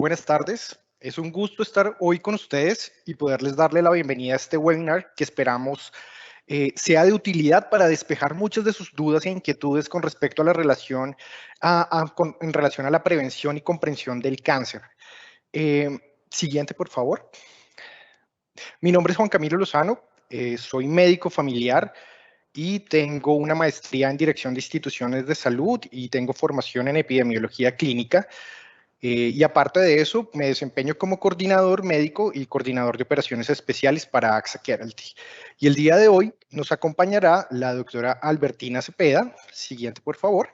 buenas tardes. Es un gusto estar hoy con ustedes y poderles darle la bienvenida a este webinar que esperamos sea de utilidad para despejar muchas de sus dudas e inquietudes con respecto a la relación, en relación a la prevención y comprensión del cáncer. Siguiente, por favor. Mi nombre es Juan Camilo Lozano, soy médico familiar y tengo una maestría en dirección de instituciones de salud y tengo formación en epidemiología clínica. Y aparte de eso, me desempeño como coordinador médico y coordinador de operaciones especiales para AXA Casualty. Y el día de hoy nos acompañará la doctora Albertina Cepeda. Siguiente, por favor.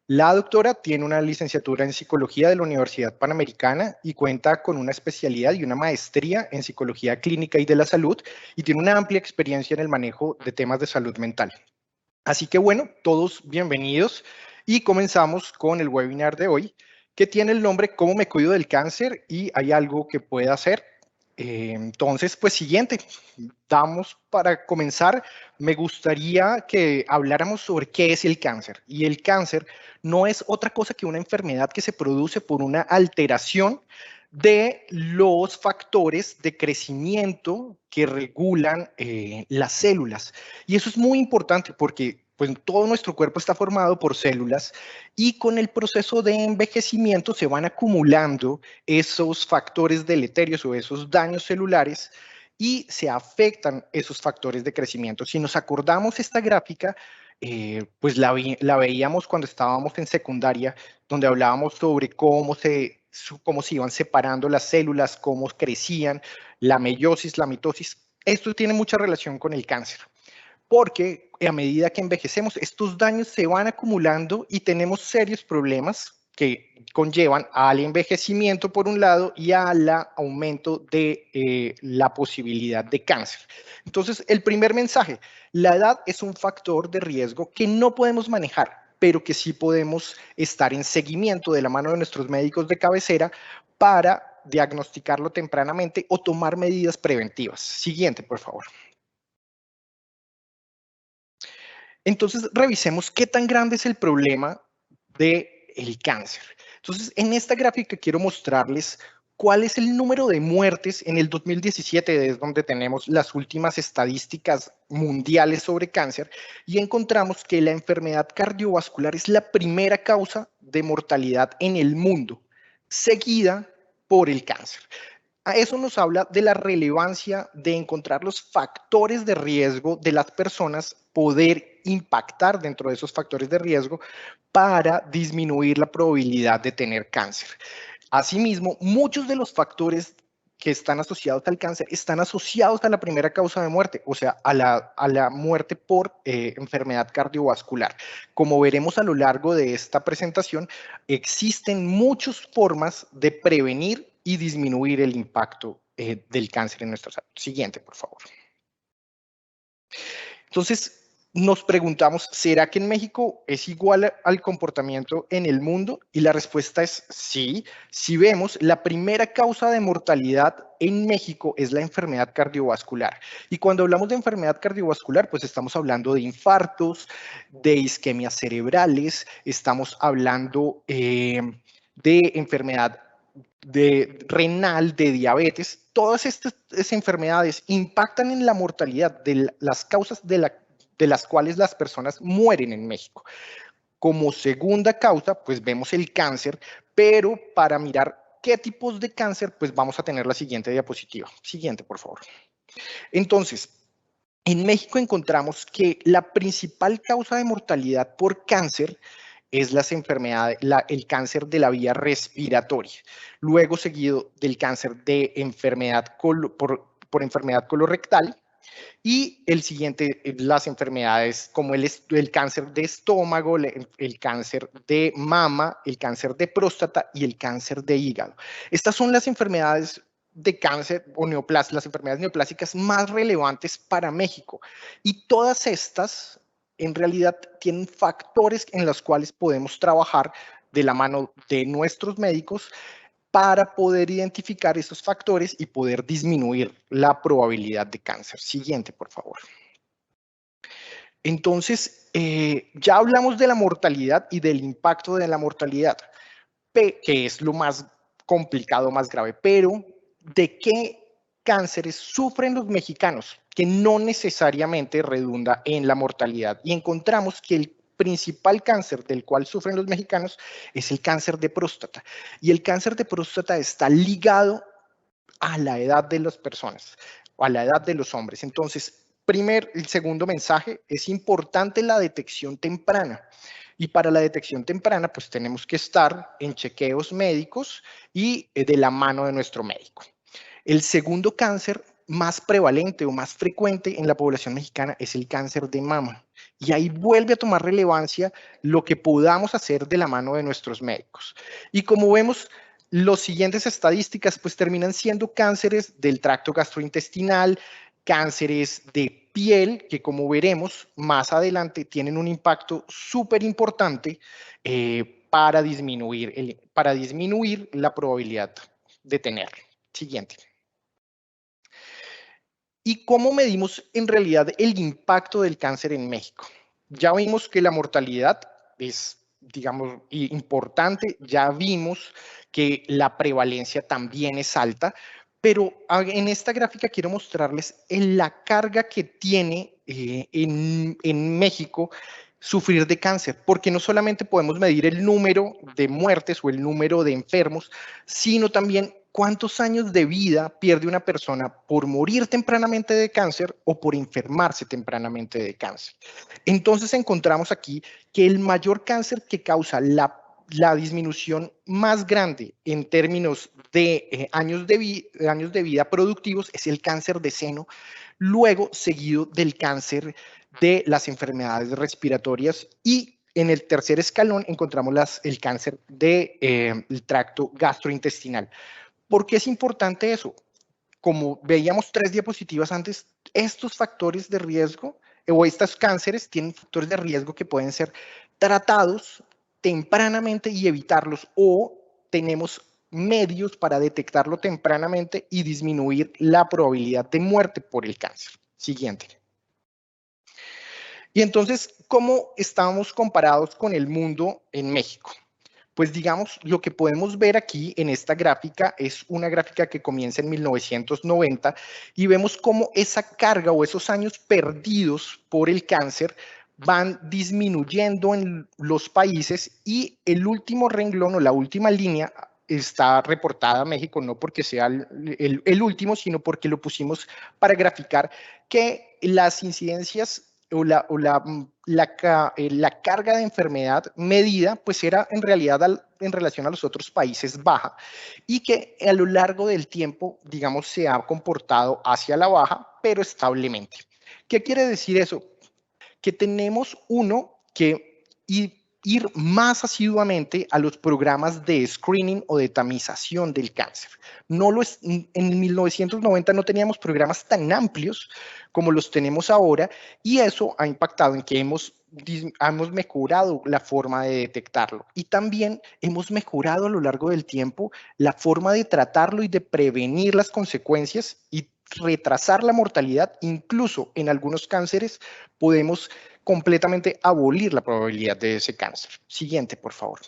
La doctora tiene una licenciatura en psicología de la Universidad Panamericana y cuenta con una especialidad y una maestría en psicología clínica y de la salud y tiene una amplia experiencia en el manejo de temas de salud mental. Así que bueno, todos bienvenidos y comenzamos con el webinar de hoy que tiene el nombre ¿Cómo me cuido del cáncer? Y hay algo que pueda hacer. Entonces, pues siguiente, damos para comenzar. Me gustaría que habláramos sobre qué es el cáncer. Y el cáncer no es otra cosa que una enfermedad que se produce por una alteración de los factores de crecimiento que regulan las células. Y eso es muy importante porque pues, todo nuestro cuerpo está formado por células y con el proceso de envejecimiento se van acumulando esos factores deleterios o esos daños celulares y se afectan esos factores de crecimiento. Si nos acordamos esta gráfica, pues la veíamos cuando estábamos en secundaria, donde hablábamos sobre cómo se iban separando las células, cómo crecían, la meiosis, la mitosis. Esto tiene mucha relación con el cáncer, porque a medida que envejecemos, estos daños se van acumulando y tenemos serios problemas que conllevan al envejecimiento por un lado y al aumento de la posibilidad de cáncer. Entonces, el primer mensaje, la edad es un factor de riesgo que no podemos manejar, pero que sí podemos estar en seguimiento de la mano de nuestros médicos de cabecera para diagnosticarlo tempranamente o tomar medidas preventivas. Siguiente, por favor. Entonces, revisemos qué tan grande es el problema del cáncer. Entonces, en esta gráfica quiero mostrarles cuál es el número de muertes en el 2017, es donde tenemos las últimas estadísticas mundiales sobre cáncer, y encontramos que la enfermedad cardiovascular es la primera causa de mortalidad en el mundo, seguida por el cáncer. A eso nos habla de la relevancia de encontrar los factores de riesgo de las personas, poder impactar dentro de esos factores de riesgo para disminuir la probabilidad de tener cáncer. Asimismo, muchos de los factores que están asociados al cáncer están asociados a la primera causa de muerte, o sea, a la muerte por enfermedad cardiovascular. Como veremos a lo largo de esta presentación, existen muchas formas de prevenir y disminuir el impacto del cáncer en nuestra salud. Siguiente, por favor. Entonces, nos preguntamos, ¿será que en México es igual al comportamiento en el mundo? Y la respuesta es sí. Si vemos, la primera causa de mortalidad en México es la enfermedad cardiovascular. Y cuando hablamos de enfermedad cardiovascular, pues estamos hablando de infartos, de isquemias cerebrales, estamos hablando de enfermedad renal, de diabetes. Todas estas enfermedades impactan en la mortalidad de las causas de las cuales las personas mueren en México. Como segunda causa, pues vemos el cáncer, pero para mirar qué tipos de cáncer, pues vamos a tener la siguiente diapositiva. Siguiente, por favor. Entonces, en México encontramos que la principal causa de mortalidad por cáncer es las enfermedades, el cáncer de la vía respiratoria, luego seguido del cáncer de enfermedad por enfermedad colorectal, y el siguiente, las enfermedades como el cáncer de estómago, el cáncer de mama, el cáncer de próstata y el cáncer de hígado. Estas son las enfermedades de cáncer o las enfermedades neoplásicas más relevantes para México. Y todas estas, en realidad, tienen factores en los cuales podemos trabajar de la mano de nuestros médicos para poder identificar esos factores y poder disminuir la probabilidad de cáncer. Siguiente, por favor. Entonces, ya hablamos de la mortalidad y del impacto de la mortalidad, que es lo más complicado, más grave. Pero, ¿de qué cánceres sufren los mexicanos? Que no necesariamente redunda en la mortalidad. Y encontramos que el principal cáncer del cual sufren los mexicanos es el cáncer de próstata. Y el cáncer de próstata está ligado a la edad de las personas, o a la edad de los hombres. Entonces, el segundo mensaje, es importante la detección temprana. Y para la detección temprana, pues tenemos que estar en chequeos médicos y de la mano de nuestro médico. El segundo cáncer más prevalente o más frecuente en la población mexicana es el cáncer de mama. Y ahí vuelve a tomar relevancia lo que podamos hacer de la mano de nuestros médicos. Y como vemos, las siguientes estadísticas pues terminan siendo cánceres del tracto gastrointestinal, cánceres de piel, que como veremos más adelante tienen un impacto súper importante para disminuir la probabilidad de tenerlo. Siguiente. ¿Y cómo medimos en realidad el impacto del cáncer en México? Ya vimos que la mortalidad es, digamos, importante, ya vimos que la prevalencia también es alta, pero en esta gráfica quiero mostrarles la carga que tiene en México sufrir de cáncer, porque no solamente podemos medir el número de muertes o el número de enfermos, sino también cuántos años de vida pierde una persona por morir tempranamente de cáncer o por enfermarse tempranamente de cáncer. Entonces encontramos aquí que el mayor cáncer que causa la disminución más grande en términos de años de vida productivos es el cáncer de seno, luego seguido del cáncer de las enfermedades respiratorias y en el tercer escalón encontramos el cáncer del tracto gastrointestinal. ¿Por qué es importante eso? Como veíamos 3 diapositivas antes, estos factores de riesgo o estos cánceres tienen factores de riesgo que pueden ser tratados tempranamente y evitarlos, o tenemos medios para detectarlo tempranamente y disminuir la probabilidad de muerte por el cáncer. Siguiente. Y entonces, ¿cómo estamos comparados con el mundo en México? Pues digamos, lo que podemos ver aquí en esta gráfica es una gráfica que comienza en 1990 y vemos cómo esa carga o esos años perdidos por el cáncer van disminuyendo en los países, y el último renglón o la última línea está reportada a México, no porque sea el último, sino porque lo pusimos para graficar que las incidencias o la carga de enfermedad medida, pues era en realidad en relación a los otros países baja, y que a lo largo del tiempo, digamos, se ha comportado hacia la baja, pero establemente. ¿Qué quiere decir eso? Que tenemos que ir más asiduamente a los programas de screening o de tamización del cáncer. En 1990 no teníamos programas tan amplios como los tenemos ahora, y eso ha impactado en que hemos mejorado la forma de detectarlo, y también hemos mejorado a lo largo del tiempo la forma de tratarlo y de prevenir las consecuencias y retrasar la mortalidad. Incluso en algunos cánceres podemos completamente abolir la probabilidad de ese cáncer. Siguiente, por favor.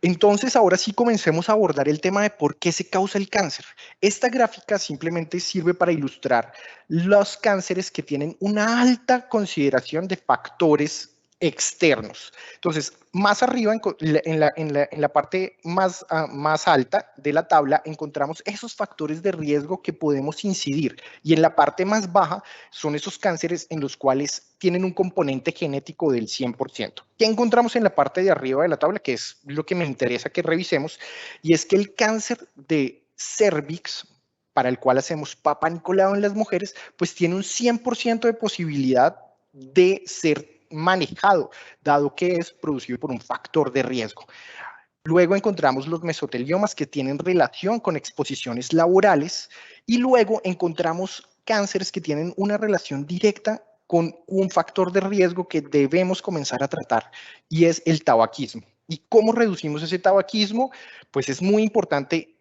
Entonces, ahora sí comencemos a abordar el tema de por qué se causa el cáncer. Esta gráfica simplemente sirve para ilustrar los cánceres que tienen una alta consideración de factores externos. Entonces, más arriba, en la parte más alta de la tabla, encontramos esos factores de riesgo que podemos incidir, y en la parte más baja son esos cánceres en los cuales tienen un componente genético del 100%. ¿Qué encontramos en la parte de arriba de la tabla? Que es lo que me interesa que revisemos, y es que el cáncer de cervix, para el cual hacemos Papa Nicolau en las mujeres, pues tiene un 100% de posibilidad de ser manejado, dado que es producido por un factor de riesgo. Luego encontramos los mesoteliomas, que tienen relación con exposiciones laborales, y luego encontramos cánceres que tienen una relación directa con un factor de riesgo que debemos comenzar a tratar, y es el tabaquismo. ¿Y cómo reducimos ese tabaquismo? Pues es muy importante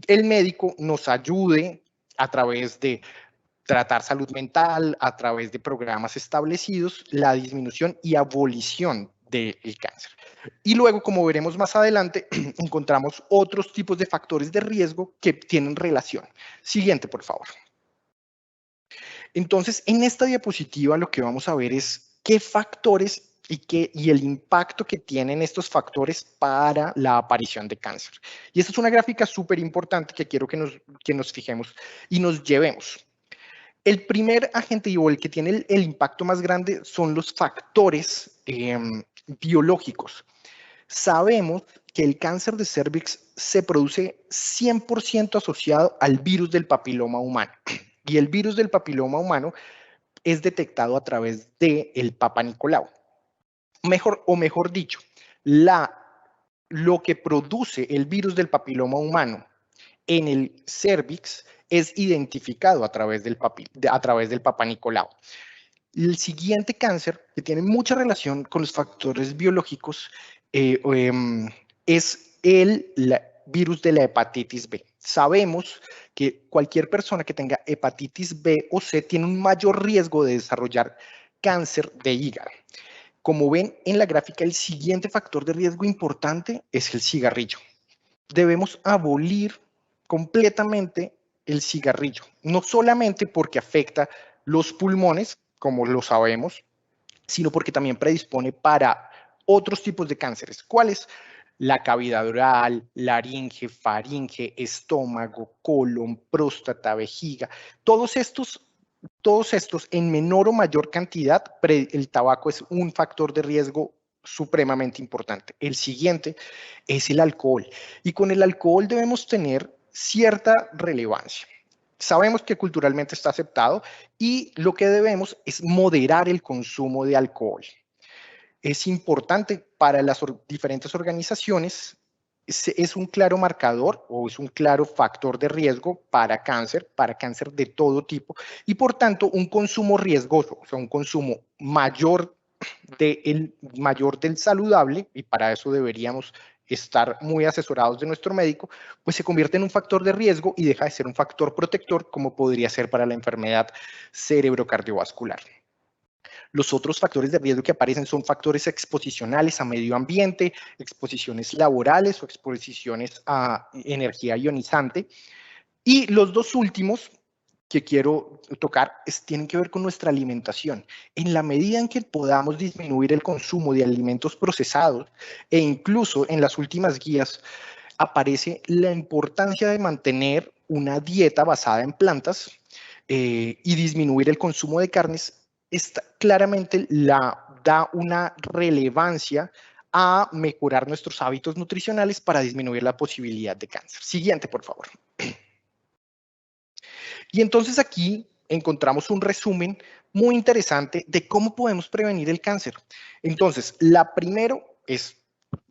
el médico nos ayude a través de tratar salud mental, a través de programas establecidos, la disminución y abolición del cáncer. Y luego, como veremos más adelante, encontramos otros tipos de factores de riesgo que tienen relación. Siguiente, por favor. Entonces, en esta diapositiva lo que vamos a ver es qué factores y el impacto que tienen estos factores para la aparición de cáncer. Y esta es una gráfica súper importante que quiero que nos fijemos y nos llevemos. El primer agente o el que tiene el impacto más grande son los factores biológicos. Sabemos que el cáncer de cérvix se produce 100% asociado al virus del papiloma humano. Y el virus del papiloma humano es detectado a través del Papa Nicolau. Mejor dicho, lo que produce el virus del papiloma humano en el cérvix es identificado a través del Papa Nicolau. El siguiente cáncer, que tiene mucha relación con los factores biológicos, es el virus de la hepatitis B. Sabemos que cualquier persona que tenga hepatitis B o C tiene un mayor riesgo de desarrollar cáncer de hígado. Como ven en la gráfica, el siguiente factor de riesgo importante es el cigarrillo. Debemos abolir completamente el cigarrillo, no solamente porque afecta los pulmones, como lo sabemos, sino porque también predispone para otros tipos de cánceres. ¿Cuáles? La cavidad oral, laringe, faringe, estómago, colon, próstata, vejiga. Todos estos en menor o mayor cantidad, el tabaco es un factor de riesgo supremamente importante. El siguiente es el alcohol. Y con el alcohol debemos tener cierta relevancia. Sabemos que culturalmente está aceptado y lo que debemos es moderar el consumo de alcohol. Es importante para las diferentes organizaciones, es un claro marcador o es un claro factor de riesgo para cáncer de todo tipo y por tanto un consumo riesgoso, o sea, un consumo mayor del saludable, y para eso deberíamos estar muy asesorados de nuestro médico, pues se convierte en un factor de riesgo y deja de ser un factor protector como podría ser para la enfermedad cerebrocardiovascular. Los otros factores de riesgo que aparecen son factores exposicionales a medio ambiente, exposiciones laborales o exposiciones a energía ionizante. Y los dos últimos que quiero tocar tienen que ver con nuestra alimentación. En la medida en que podamos disminuir el consumo de alimentos procesados e incluso en las últimas guías aparece la importancia de mantener una dieta basada en plantas y disminuir el consumo de carnes, claramente da una relevancia a mejorar nuestros hábitos nutricionales para disminuir la posibilidad de cáncer. Siguiente, por favor. Y entonces aquí encontramos un resumen muy interesante de cómo podemos prevenir el cáncer. Entonces, la primero es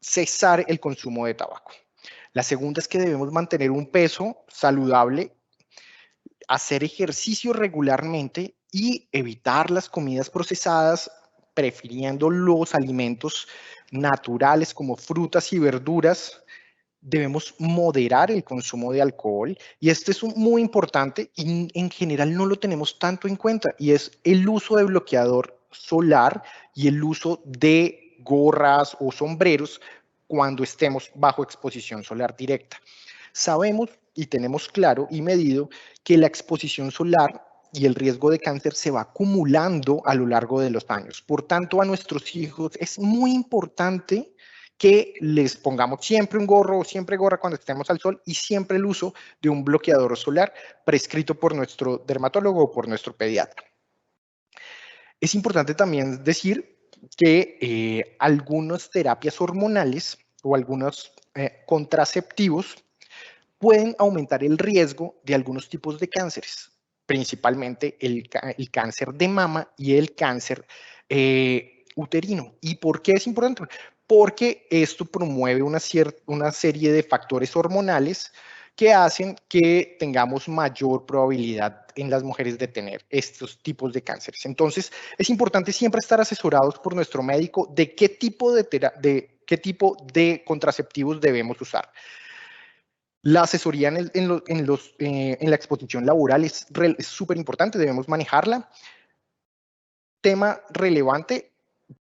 cesar el consumo de tabaco. La segunda es que debemos mantener un peso saludable, hacer ejercicio regularmente y evitar las comidas procesadas, prefiriendo los alimentos naturales como frutas y verduras. Debemos moderar el consumo de alcohol y este es muy importante y en general no lo tenemos tanto en cuenta y es el uso de bloqueador solar y el uso de gorras o sombreros cuando estemos bajo exposición solar directa. Sabemos y tenemos claro y medido que la exposición solar y el riesgo de cáncer se va acumulando a lo largo de los años. Por tanto, a nuestros hijos es muy importante que les pongamos siempre un gorro o siempre gorra cuando estemos al sol y siempre el uso de un bloqueador solar prescrito por nuestro dermatólogo o por nuestro pediatra. Es importante también decir que algunas terapias hormonales o algunos contraceptivos pueden aumentar el riesgo de algunos tipos de cánceres, principalmente el cáncer de mama y el cáncer uterino. ¿Y por qué es importante? Porque esto promueve una serie de factores hormonales que hacen que tengamos mayor probabilidad en las mujeres de tener estos tipos de cánceres. Entonces, es importante siempre estar asesorados por nuestro médico de qué tipo de contraceptivos debemos usar. La asesoría en la exposición laboral es súper importante, debemos manejarla. Tema relevante,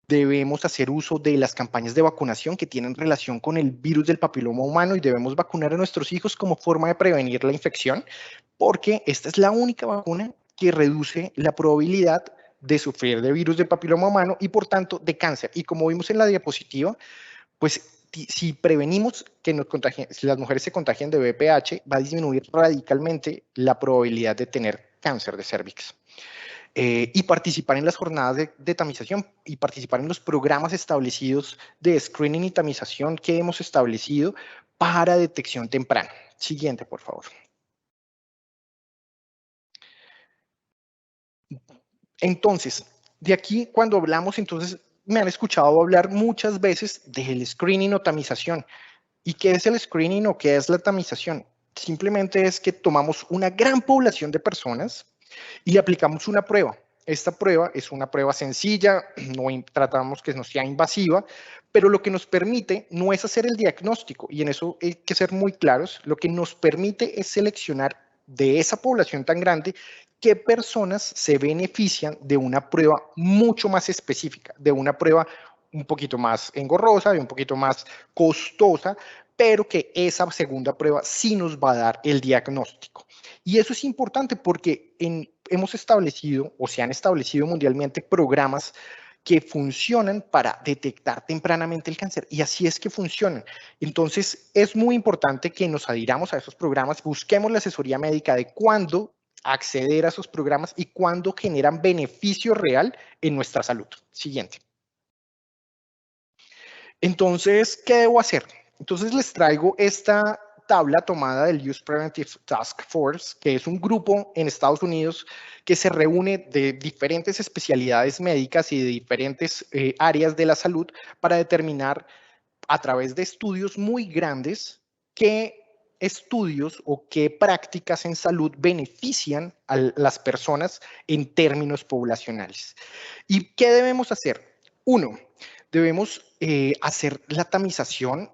debemos hacer uso de las campañas de vacunación que tienen relación con el virus del papiloma humano y debemos vacunar a nuestros hijos como forma de prevenir la infección, porque esta es la única vacuna que reduce la probabilidad de sufrir de virus del papiloma humano y por tanto de cáncer. Y como vimos en la diapositiva, pues si prevenimos que si las mujeres se contagien de VPH, va a disminuir radicalmente la probabilidad de tener cáncer de cervix. Y participar en las jornadas de tamización y participar en los programas establecidos de screening y tamización que hemos establecido para detección temprana. Siguiente, por favor. Entonces, de aquí cuando hablamos, entonces me han escuchado hablar muchas veces del screening o tamización. ¿Y qué es el screening o qué es la tamización? Simplemente es que tomamos una gran población de personas y le aplicamos una prueba. Esta prueba es una prueba sencilla, no tratamos que no sea invasiva, pero lo que nos permite no es hacer el diagnóstico, y en eso hay que ser muy claros, lo que nos permite es seleccionar de esa población tan grande qué personas se benefician de una prueba mucho más específica, de una prueba un poquito más engorrosa, de un poquito más costosa, pero que esa segunda prueba sí nos va a dar el diagnóstico. Y eso es importante porque hemos establecido o se han establecido mundialmente programas que funcionan para detectar tempranamente el cáncer y así es que funcionan. Entonces es muy importante que nos adhiramos a esos programas, busquemos la asesoría médica de cuándo acceder a esos programas y cuándo generan beneficio real en nuestra salud. Siguiente. Entonces, ¿qué debo hacer? Entonces les traigo esta tabla tomada del Youth Preventive Task Force, que es un grupo en Estados Unidos que se reúne de diferentes especialidades médicas y de diferentes áreas de la salud para determinar a través de estudios muy grandes qué estudios o qué prácticas en salud benefician a las personas en términos poblacionales. ¿Y qué debemos hacer? Uno, debemos hacer la tamización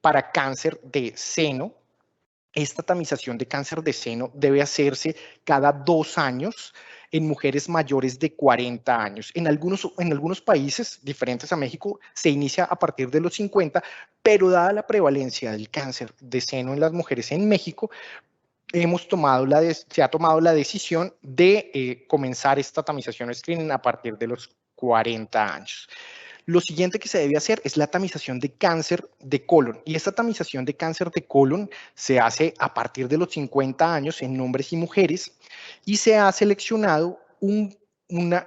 para cáncer de seno. Esta tamización de cáncer de seno debe hacerse cada 2 años en mujeres mayores de 40 años. En algunos países diferentes a México se inicia a partir de los 50, pero dada la prevalencia del cáncer de seno en las mujeres en México, se ha tomado la decisión de comenzar esta tamización screening a partir de los 40 años. Lo siguiente que se debe hacer es la tamización de cáncer de colon. Y esta tamización de cáncer de colon se hace a partir de los 50 años en hombres y mujeres y se ha seleccionado un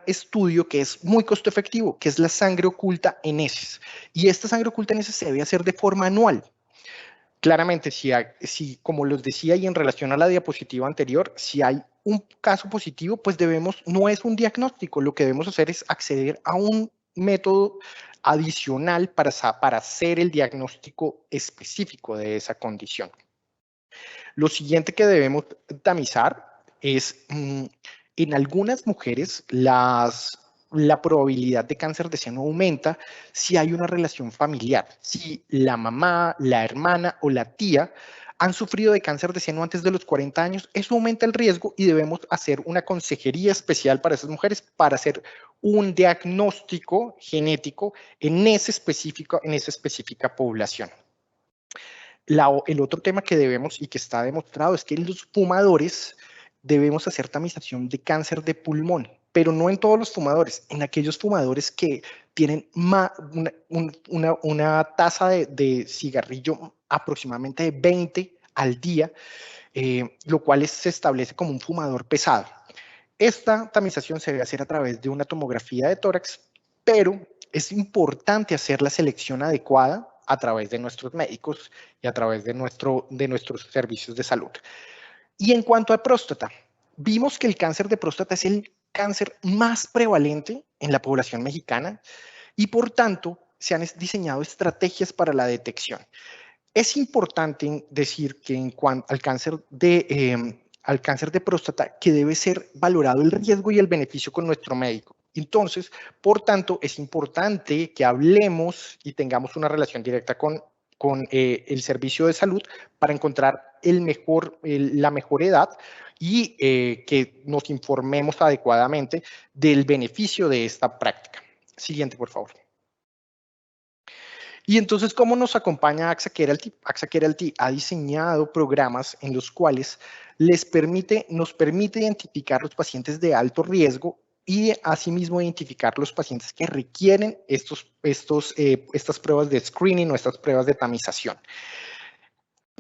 estudio que es muy costo efectivo, que es la sangre oculta en heces. Y esta sangre oculta en heces se debe hacer de forma anual. Claramente, si, como les decía y en relación a la diapositiva anterior, si hay un caso positivo, pues no es un diagnóstico, lo que debemos hacer es acceder a un método adicional para hacer el diagnóstico específico de esa condición. Lo siguiente que debemos tamizar es, en algunas mujeres, la probabilidad de cáncer de seno aumenta si hay una relación familiar, si la mamá, la hermana o la tía han sufrido de cáncer de seno antes de los 40 años, eso aumenta el riesgo y debemos hacer una consejería especial para esas mujeres para hacer un diagnóstico genético en esa específica población. El otro tema que debemos y que está demostrado es que en los fumadores debemos hacer tamización de cáncer de pulmón, pero no en todos los fumadores, en aquellos fumadores que tienen una tasa de cigarrillo aproximadamente de 20 al día, lo cual se establece como un fumador pesado. Esta tamización se debe hacer a través de una tomografía de tórax, pero es importante hacer la selección adecuada a través de nuestros médicos y a través de nuestros servicios de salud. Y en cuanto a próstata, vimos que el cáncer de próstata es el cáncer más prevalente en la población mexicana y por tanto se han diseñado estrategias para la detección. Es importante decir que en cuanto al cáncer de próstata, que debe ser valorado el riesgo y el beneficio con nuestro médico. Entonces, por tanto, es importante que hablemos y tengamos una relación directa con el servicio de salud para encontrar la mejor edad y que nos informemos adecuadamente del beneficio de esta práctica. Siguiente, por favor. Y entonces, ¿cómo nos acompaña AXA Keralty? AXA Keralty ha diseñado programas en los cuales nos permite identificar los pacientes de alto riesgo y asimismo identificar los pacientes que requieren estas pruebas de screening o estas pruebas de tamización.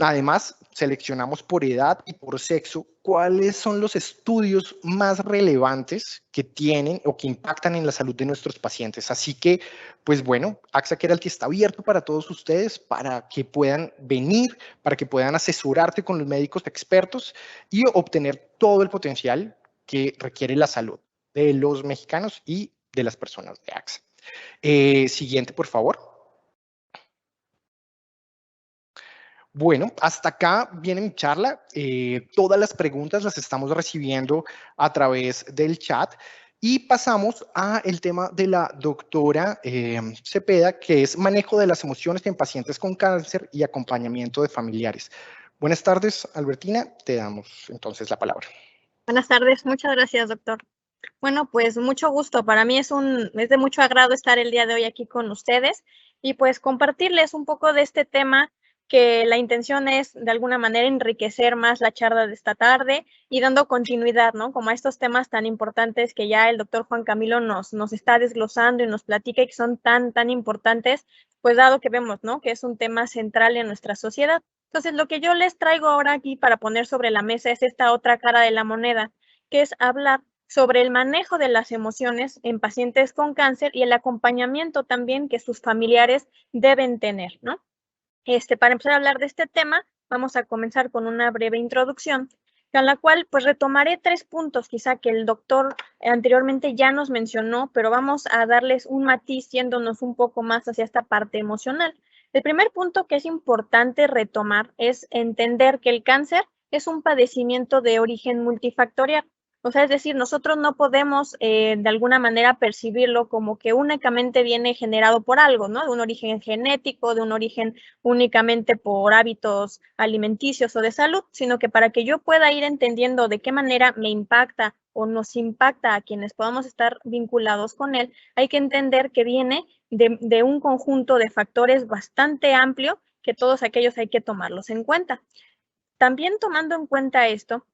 Además, seleccionamos por edad y por sexo cuáles son los estudios más relevantes que tienen o que impactan en la salud de nuestros pacientes. Así que, pues bueno, AXA Keralty está abierto para todos ustedes, para que puedan venir, para que puedan asesorarte con los médicos expertos y obtener todo el potencial que requiere la salud de los mexicanos y de las personas de AXA. Siguiente, por favor. Bueno, hasta acá viene mi charla. Todas las preguntas las estamos recibiendo a través del chat y pasamos al tema de la doctora Cepeda, que es manejo de las emociones en pacientes con cáncer y acompañamiento de familiares. Buenas tardes, Albertina. Te damos entonces la palabra. Buenas tardes. Muchas gracias, doctor. Bueno, pues mucho gusto. Para mí es de mucho agrado estar el día de hoy aquí con ustedes y pues compartirles un poco de este tema, que la intención es de alguna manera enriquecer más la charla de esta tarde y dando continuidad, ¿no? Como a estos temas tan importantes que ya el doctor Juan Camilo nos está desglosando y nos platica y que son tan importantes, pues dado que vemos, ¿no? Que es un tema central en nuestra sociedad. Entonces, lo que yo les traigo ahora aquí para poner sobre la mesa es esta otra cara de la moneda, que es hablar sobre el manejo de las emociones en pacientes con cáncer y el acompañamiento también que sus familiares deben tener, ¿no? Para empezar a hablar de este tema, vamos a comenzar con una breve introducción, con la cual pues retomaré 3 puntos quizá que el doctor anteriormente ya nos mencionó, pero vamos a darles un matiz yéndonos un poco más hacia esta parte emocional. El primer punto que es importante retomar es entender que el cáncer es un padecimiento de origen multifactorial. O sea, es decir, nosotros no podemos de alguna manera percibirlo como que únicamente viene generado por algo, ¿no? De un origen genético, de un origen únicamente por hábitos alimenticios o de salud, sino que para que yo pueda ir entendiendo de qué manera me impacta o nos impacta a quienes podamos estar vinculados con él, hay que entender que viene de un conjunto de factores bastante amplio, que todos aquellos hay que tomarlos en cuenta. También tomando en cuenta esto,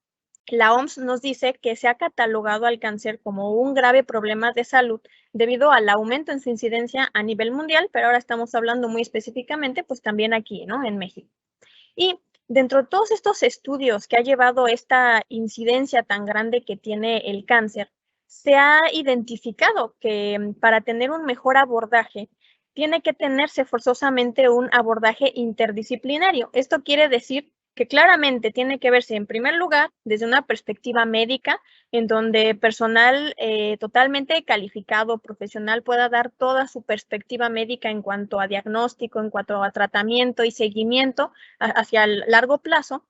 la OMS nos dice que se ha catalogado al cáncer como un grave problema de salud debido al aumento en su incidencia a nivel mundial, pero ahora estamos hablando muy específicamente, pues también aquí, ¿no? En México. Y dentro de todos estos estudios que ha llevado esta incidencia tan grande que tiene el cáncer, se ha identificado que para tener un mejor abordaje, tiene que tenerse forzosamente un abordaje interdisciplinario. Esto quiere decir que claramente tiene que verse en primer lugar desde una perspectiva médica, en donde personal totalmente calificado, profesional, pueda dar toda su perspectiva médica en cuanto a diagnóstico, en cuanto a tratamiento y seguimiento hacia el largo plazo,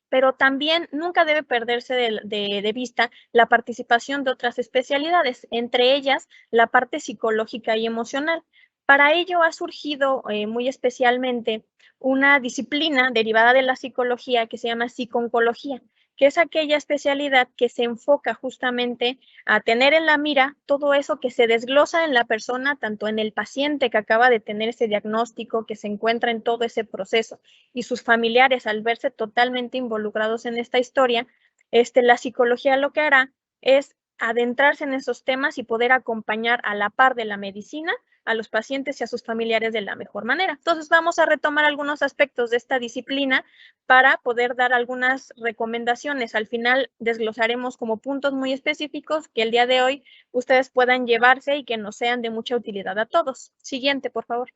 pero también nunca debe perderse de vista la participación de otras especialidades, entre ellas la parte psicológica y emocional. Para ello ha surgido muy especialmente una disciplina derivada de la psicología que se llama psicooncología, que es aquella especialidad que se enfoca justamente a tener en la mira todo eso que se desglosa en la persona, tanto en el paciente que acaba de tener ese diagnóstico, que se encuentra en todo ese proceso, y sus familiares al verse totalmente involucrados en esta historia. La psicología lo que hará es adentrarse en esos temas y poder acompañar a la par de la medicina a los pacientes y a sus familiares de la mejor manera. Entonces vamos a retomar algunos aspectos de esta disciplina para poder dar algunas recomendaciones. Al final desglosaremos como puntos muy específicos que el día de hoy ustedes puedan llevarse y que nos sean de mucha utilidad a todos. Siguiente, por favor.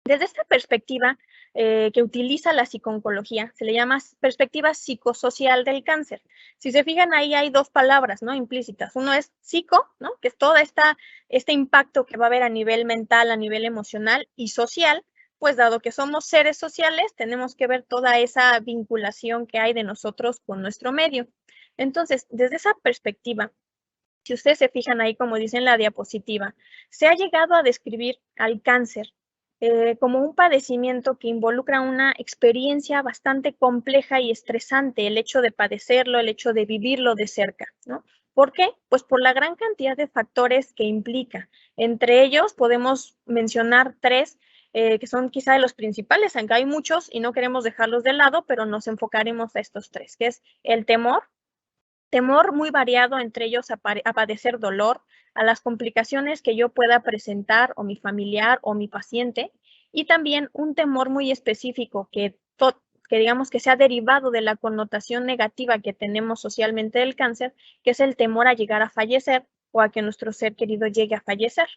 Desde esta perspectiva que utiliza la psicooncología, se le llama perspectiva psicosocial del cáncer. Si se fijan, ahí hay 2 palabras, ¿no?, implícitas. Uno es psico, ¿no?, que es todo este impacto que va a haber a nivel mental, a nivel emocional, y social, pues dado que somos seres sociales, tenemos que ver toda esa vinculación que hay de nosotros con nuestro medio. Entonces, desde esa perspectiva, si ustedes se fijan ahí, como dice en la diapositiva, se ha llegado a describir al cáncer como un padecimiento que involucra una experiencia bastante compleja y estresante, el hecho de padecerlo, el hecho de vivirlo de cerca, ¿no? ¿Por qué? Pues por la gran cantidad de factores que implica. Entre ellos podemos mencionar 3 que son quizá de los principales, aunque hay muchos y no queremos dejarlos de lado, pero nos enfocaremos a estos 3, que es el temor muy variado, entre ellos a padecer dolor, a las complicaciones que yo pueda presentar o mi familiar o mi paciente, y también un temor muy específico que digamos que se ha derivado de la connotación negativa que tenemos socialmente del cáncer, que es el temor a llegar a fallecer o a que nuestro ser querido llegue a fallecer.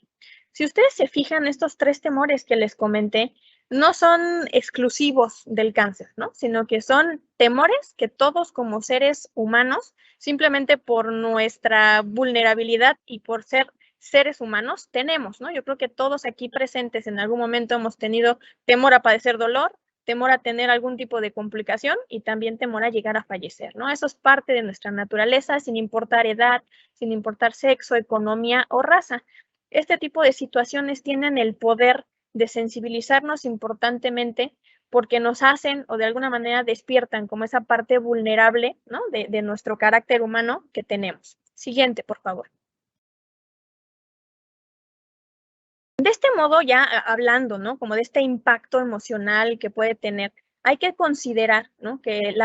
Si ustedes se fijan, estos 3 temores que les comenté no son exclusivos del cáncer, ¿no? Sino que son temores que todos como seres humanos, simplemente por nuestra vulnerabilidad y por ser seres humanos, tenemos, ¿no? Yo creo que todos aquí presentes en algún momento hemos tenido temor a padecer dolor, temor a tener algún tipo de complicación y también temor a llegar a fallecer, ¿no? Eso es parte de nuestra naturaleza, sin importar edad, sin importar sexo, economía o raza. Este tipo de situaciones tienen el poder de sensibilizarnos importantemente porque nos hacen o de alguna manera despiertan como esa parte vulnerable, ¿no? de nuestro carácter humano que tenemos. Siguiente, por favor. De este modo, ya hablando, ¿no? Como de este impacto emocional que puede tener, hay que considerar, ¿no? Que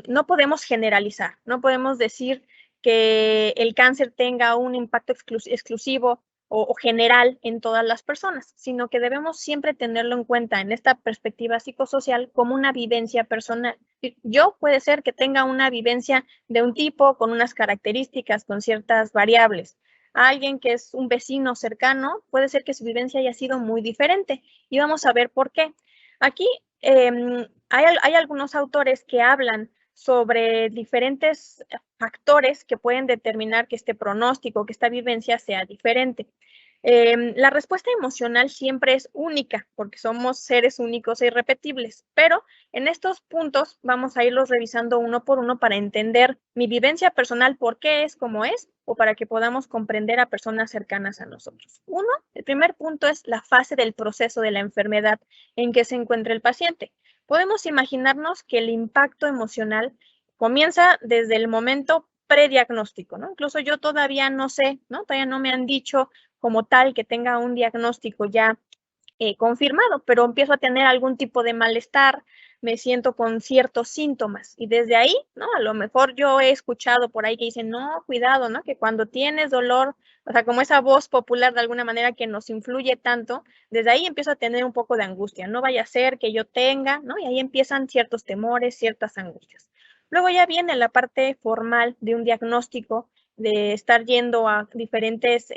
no podemos generalizar, no podemos decir que el cáncer tenga un impacto exclusivo o general en todas las personas, sino que debemos siempre tenerlo en cuenta en esta perspectiva psicosocial como una vivencia personal. Yo puede ser que tenga una vivencia de un tipo, con unas características, con ciertas variables. A alguien que es un vecino cercano, puede ser que su vivencia haya sido muy diferente y vamos a ver por qué. Aquí hay algunos autores que hablan sobre diferentes factores que pueden determinar que este pronóstico, que esta vivencia sea diferente. La respuesta emocional siempre es única porque somos seres únicos e irrepetibles, pero en estos puntos vamos a irlos revisando uno por uno para entender mi vivencia personal, por qué es como es, o para que podamos comprender a personas cercanas a nosotros. El primer punto es la fase del proceso de la enfermedad en que se encuentra el paciente. Podemos imaginarnos que el impacto emocional comienza desde el momento prediagnóstico, ¿no? Incluso yo todavía no sé, ¿no? Todavía no me han dicho como tal que tenga un diagnóstico ya confirmado, pero empiezo a tener algún tipo de malestar, me siento con ciertos síntomas y desde ahí, ¿no? A lo mejor yo he escuchado por ahí que dicen, no, cuidado, ¿no? Que cuando tienes dolor, o sea, como esa voz popular de alguna manera que nos influye tanto, desde ahí empiezo a tener un poco de angustia, no vaya a ser que yo tenga, ¿no? Y ahí empiezan ciertos temores, ciertas angustias. Luego ya viene la parte formal de un diagnóstico, de estar yendo a diferentes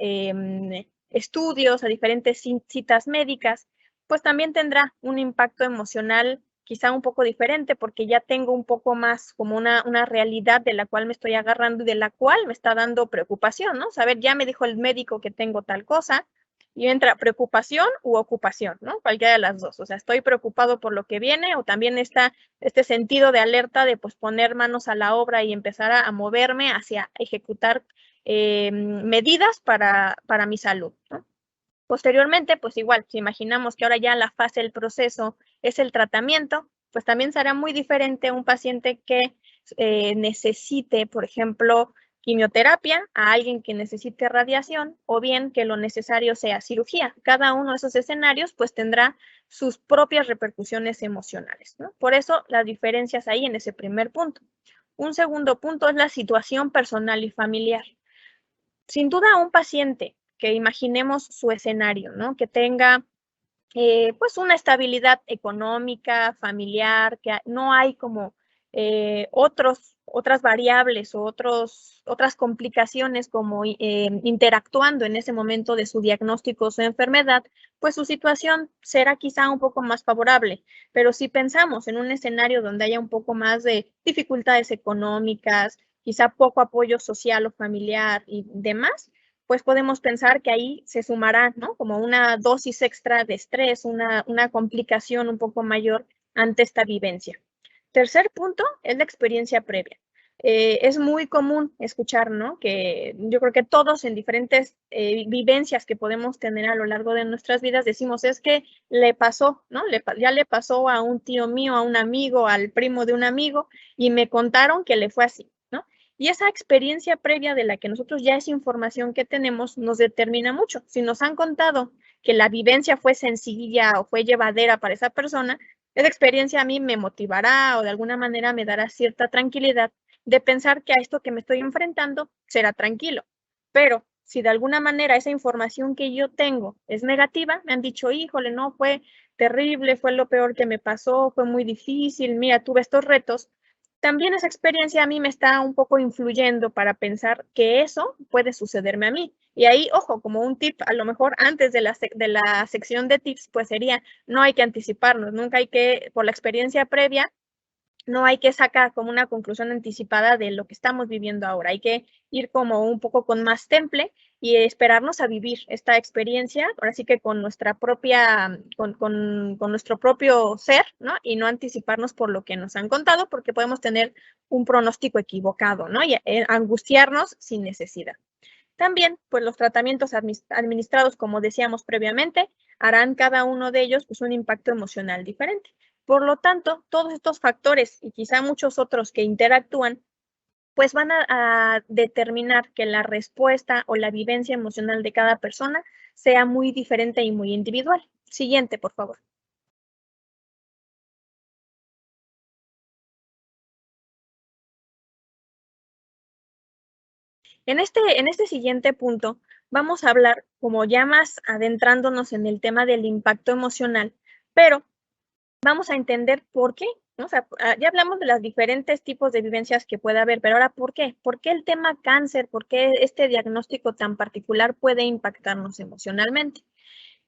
estudios, a diferentes citas médicas, pues también tendrá un impacto emocional quizá un poco diferente porque ya tengo un poco más como una realidad de la cual me estoy agarrando y de la cual me está dando preocupación, ¿no? Saber, ya me dijo el médico que tengo tal cosa y entra preocupación u ocupación, ¿no? Cualquiera de las dos. O sea, estoy preocupado por lo que viene o también está este sentido de alerta de pues poner manos a la obra y empezar a moverme hacia ejecutar medidas para mi salud, ¿no? Posteriormente, pues igual, si imaginamos que ahora ya la fase del proceso es el tratamiento, pues también será muy diferente un paciente que necesite, por ejemplo, quimioterapia, a alguien que necesite radiación o bien que lo necesario sea cirugía. Cada uno de esos escenarios pues tendrá sus propias repercusiones emocionales, ¿no? Por eso las diferencias ahí en ese primer punto. Un segundo punto es la situación personal y familiar. Sin duda, un paciente que imaginemos su escenario, ¿no? Que tenga pues una estabilidad económica, familiar, que no hay como otras variables o otras complicaciones como interactuando en ese momento de su diagnóstico o su enfermedad, pues su situación será quizá un poco más favorable. Pero si pensamos en un escenario donde haya un poco más de dificultades económicas, quizá poco apoyo social o familiar y demás, pues podemos pensar que ahí se sumará, ¿no? Como una dosis extra de estrés, una complicación un poco mayor ante esta vivencia. Tercer punto es la experiencia previa. es muy común escuchar, ¿no? Que yo creo que todos en diferentes vivencias que podemos tener a lo largo de nuestras vidas decimos, es que le pasó, ¿no? Ya le pasó a un tío mío, a un amigo, al primo de un amigo, y me contaron que le fue así, ¿no? Y esa experiencia previa de la que nosotros ya es información que tenemos nos determina mucho. Si nos han contado que la vivencia fue sencilla o fue llevadera para esa persona, esa experiencia a mí me motivará o de alguna manera me dará cierta tranquilidad de pensar que a esto que me estoy enfrentando será tranquilo. Pero si de alguna manera esa información que yo tengo es negativa, me han dicho, híjole, no, fue terrible, fue lo peor que me pasó, fue muy difícil, mira, tuve estos retos, también esa experiencia a mí me está un poco influyendo para pensar que eso puede sucederme a mí. Y ahí, ojo, como un tip, a lo mejor antes de la sección de tips, pues sería, no hay que anticiparnos, nunca hay que, por la experiencia previa, no hay que sacar como una conclusión anticipada de lo que estamos viviendo ahora. Hay que ir como un poco con más temple y esperarnos a vivir esta experiencia, ahora sí que con nuestra propia, con nuestro propio ser, ¿no? Y no anticiparnos por lo que nos han contado, porque podemos tener un pronóstico equivocado, ¿no? Y angustiarnos sin necesidad. También, pues los tratamientos administrados, como decíamos previamente, harán cada uno de ellos pues, un impacto emocional diferente. Por lo tanto, todos estos factores y quizá muchos otros que interactúan, pues van a determinar que la respuesta o la vivencia emocional de cada persona sea muy diferente y muy individual. Siguiente, por favor. En este siguiente punto, vamos a hablar, como ya más adentrándonos en el tema del impacto emocional, pero vamos a entender por qué, ¿no? O sea, ya hablamos de los diferentes tipos de vivencias que puede haber, pero ahora, ¿por qué? ¿Por qué el tema cáncer? ¿Por qué este diagnóstico tan particular puede impactarnos emocionalmente?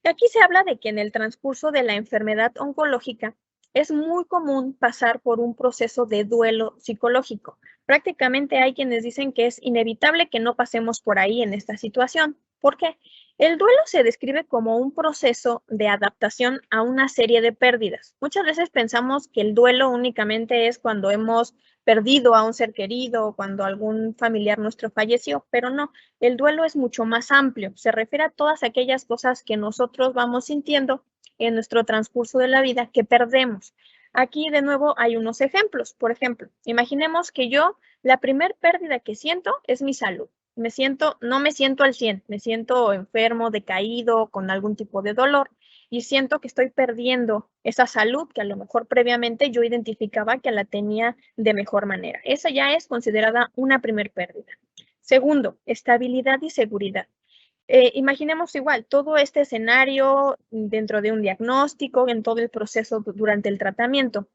Y aquí se habla de que en el transcurso de la enfermedad oncológica es muy común pasar por un proceso de duelo psicológico. Prácticamente hay quienes dicen que es inevitable que no pasemos por ahí en esta situación. ¿Por qué? El duelo se describe como un proceso de adaptación a una serie de pérdidas. Muchas veces pensamos que el duelo únicamente es cuando hemos perdido a un ser querido o cuando algún familiar nuestro falleció, pero no, el duelo es mucho más amplio, se refiere a todas aquellas cosas que nosotros vamos sintiendo en nuestro transcurso de la vida que perdemos. Aquí de nuevo hay unos ejemplos. Por ejemplo, imaginemos que yo la primer pérdida que siento es mi salud. No me siento al 100, me siento enfermo, decaído, con algún tipo de dolor y siento que estoy perdiendo esa salud que a lo mejor previamente yo identificaba que la tenía de mejor manera. Esa ya es considerada una primer pérdida. Segundo, estabilidad y seguridad. Imaginemos igual todo este escenario dentro de un diagnóstico, en todo el proceso durante el tratamiento.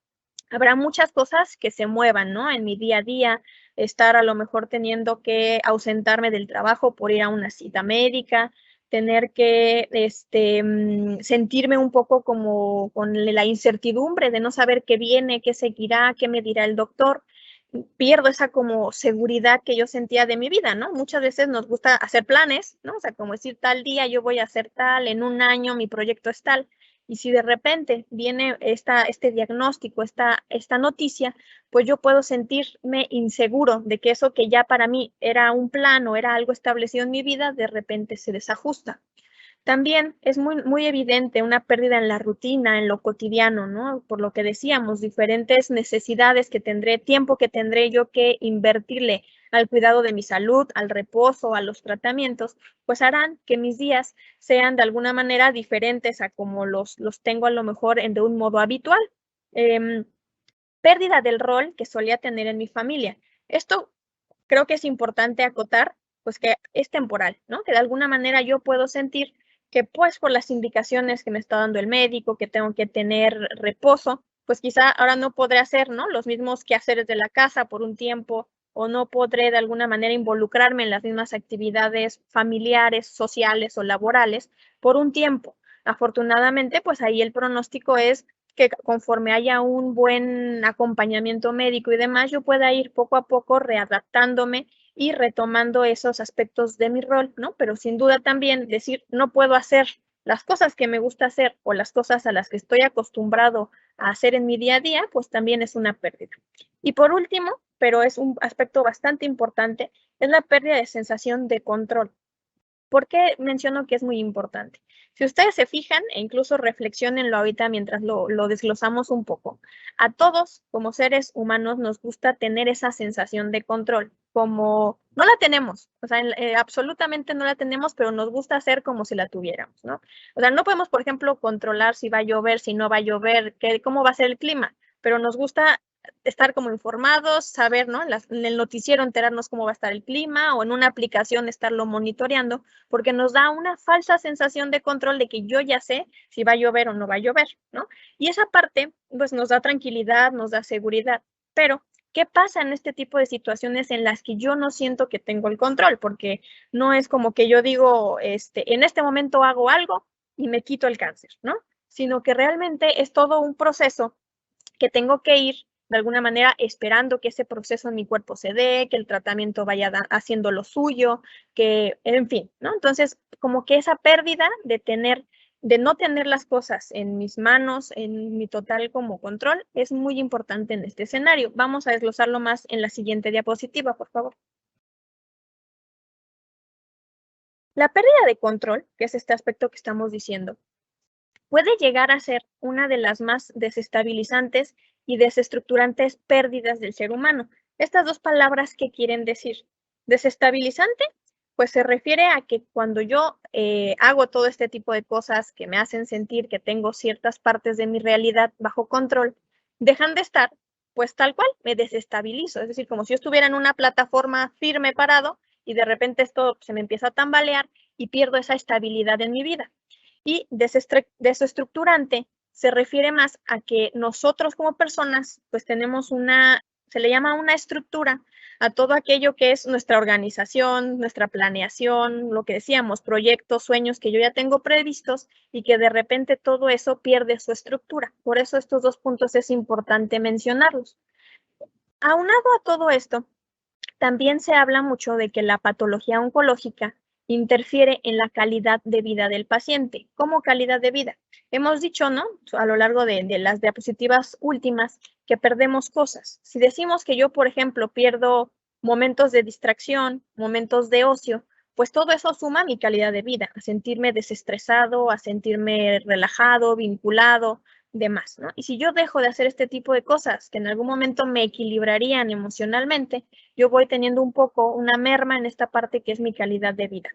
Habrá muchas cosas que se muevan, ¿no? En mi día a día, estar a lo mejor teniendo que ausentarme del trabajo por ir a una cita médica, tener que sentirme un poco como con la incertidumbre de no saber qué viene, qué seguirá, qué me dirá el doctor. Pierdo esa como seguridad que yo sentía de mi vida, ¿no? Muchas veces nos gusta hacer planes, ¿no? O sea, como decir tal día yo voy a hacer tal, en un año mi proyecto es tal. Y si de repente viene este diagnóstico, esta noticia, pues yo puedo sentirme inseguro de que eso que ya para mí era un plan o era algo establecido en mi vida, de repente se desajusta. También es muy evidente una pérdida en la rutina, en lo cotidiano, ¿no? Por lo que decíamos, diferentes necesidades que tendré, tiempo que tendré yo que invertirle al cuidado de mi salud, al reposo, a los tratamientos, pues harán que mis días sean de alguna manera diferentes a como los tengo a lo mejor de un modo habitual. Pérdida del rol que solía tener en mi familia. Esto creo que es importante acotar, pues que es temporal, ¿no? Que de alguna manera yo puedo sentir que pues por las indicaciones que me está dando el médico, que tengo que tener reposo, pues quizá ahora no podré hacer, ¿no? Los mismos quehaceres de la casa por un tiempo o no podré de alguna manera involucrarme en las mismas actividades familiares, sociales o laborales por un tiempo. Afortunadamente, pues ahí el pronóstico es que conforme haya un buen acompañamiento médico y demás, yo pueda ir poco a poco readaptándome y retomando esos aspectos de mi rol, ¿no? Pero sin duda también decir, no puedo hacer las cosas que me gusta hacer o las cosas a las que estoy acostumbrado a hacer en mi día a día, pues también es una pérdida. Y por último, pero es un aspecto bastante importante, es la pérdida de sensación de control. ¿Por qué menciono que es muy importante? Si ustedes se fijan e incluso reflexionenlo ahorita mientras lo desglosamos un poco, a todos como seres humanos nos gusta tener esa sensación de control, como no la tenemos, o sea, absolutamente no la tenemos, pero nos gusta hacer como si la tuviéramos, ¿no? O sea, no podemos, por ejemplo, controlar si va a llover, si no va a llover, cómo va a ser el clima, pero nos gusta estar como informados, saber, ¿no? En el noticiero enterarnos cómo va a estar el clima o en una aplicación estarlo monitoreando, porque nos da una falsa sensación de control de que yo ya sé si va a llover o no va a llover, ¿no? Y esa parte, pues nos da tranquilidad, nos da seguridad, pero ¿qué pasa en este tipo de situaciones en las que yo no siento que tengo el control? Porque no es como que yo digo, en este momento hago algo y me quito el cáncer, ¿no? Sino que realmente es todo un proceso que tengo que ir de alguna manera esperando que ese proceso en mi cuerpo se dé, que el tratamiento vaya haciendo lo suyo, que, en fin, ¿no? Entonces, como que esa pérdida de no tener las cosas en mis manos, en mi total como control, es muy importante en este escenario. Vamos a desglosarlo más en la siguiente diapositiva, por favor. La pérdida de control, que es este aspecto que estamos diciendo, puede llegar a ser una de las más desestabilizantes y desestructurantes pérdidas del ser humano. Estas dos palabras, ¿qué quieren decir? Desestabilizante, pues se refiere a que cuando yo hago todo este tipo de cosas que me hacen sentir que tengo ciertas partes de mi realidad bajo control, dejan de estar, pues tal cual, me desestabilizo. Es decir, como si yo estuviera en una plataforma firme, parado, y de repente esto se me empieza a tambalear y pierdo esa estabilidad en mi vida. Y desestructurante se refiere más a que nosotros como personas, pues tenemos se le llama una estructura a todo aquello que es nuestra organización, nuestra planeación, lo que decíamos, proyectos, sueños que yo ya tengo previstos y que de repente todo eso pierde su estructura. Por eso estos dos puntos es importante mencionarlos. Aunado a todo esto, también se habla mucho de que la patología oncológica interfiere en la calidad de vida del paciente. ¿Cómo calidad de vida? Hemos dicho, ¿no? A lo largo de las diapositivas últimas, que perdemos cosas. Si decimos que yo, por ejemplo, pierdo momentos de distracción, momentos de ocio, pues todo eso suma a mi calidad de vida, a sentirme desestresado, a sentirme relajado, vinculado, demás, ¿no? Y si yo dejo de hacer este tipo de cosas que en algún momento me equilibrarían emocionalmente, yo voy teniendo un poco una merma en esta parte que es mi calidad de vida.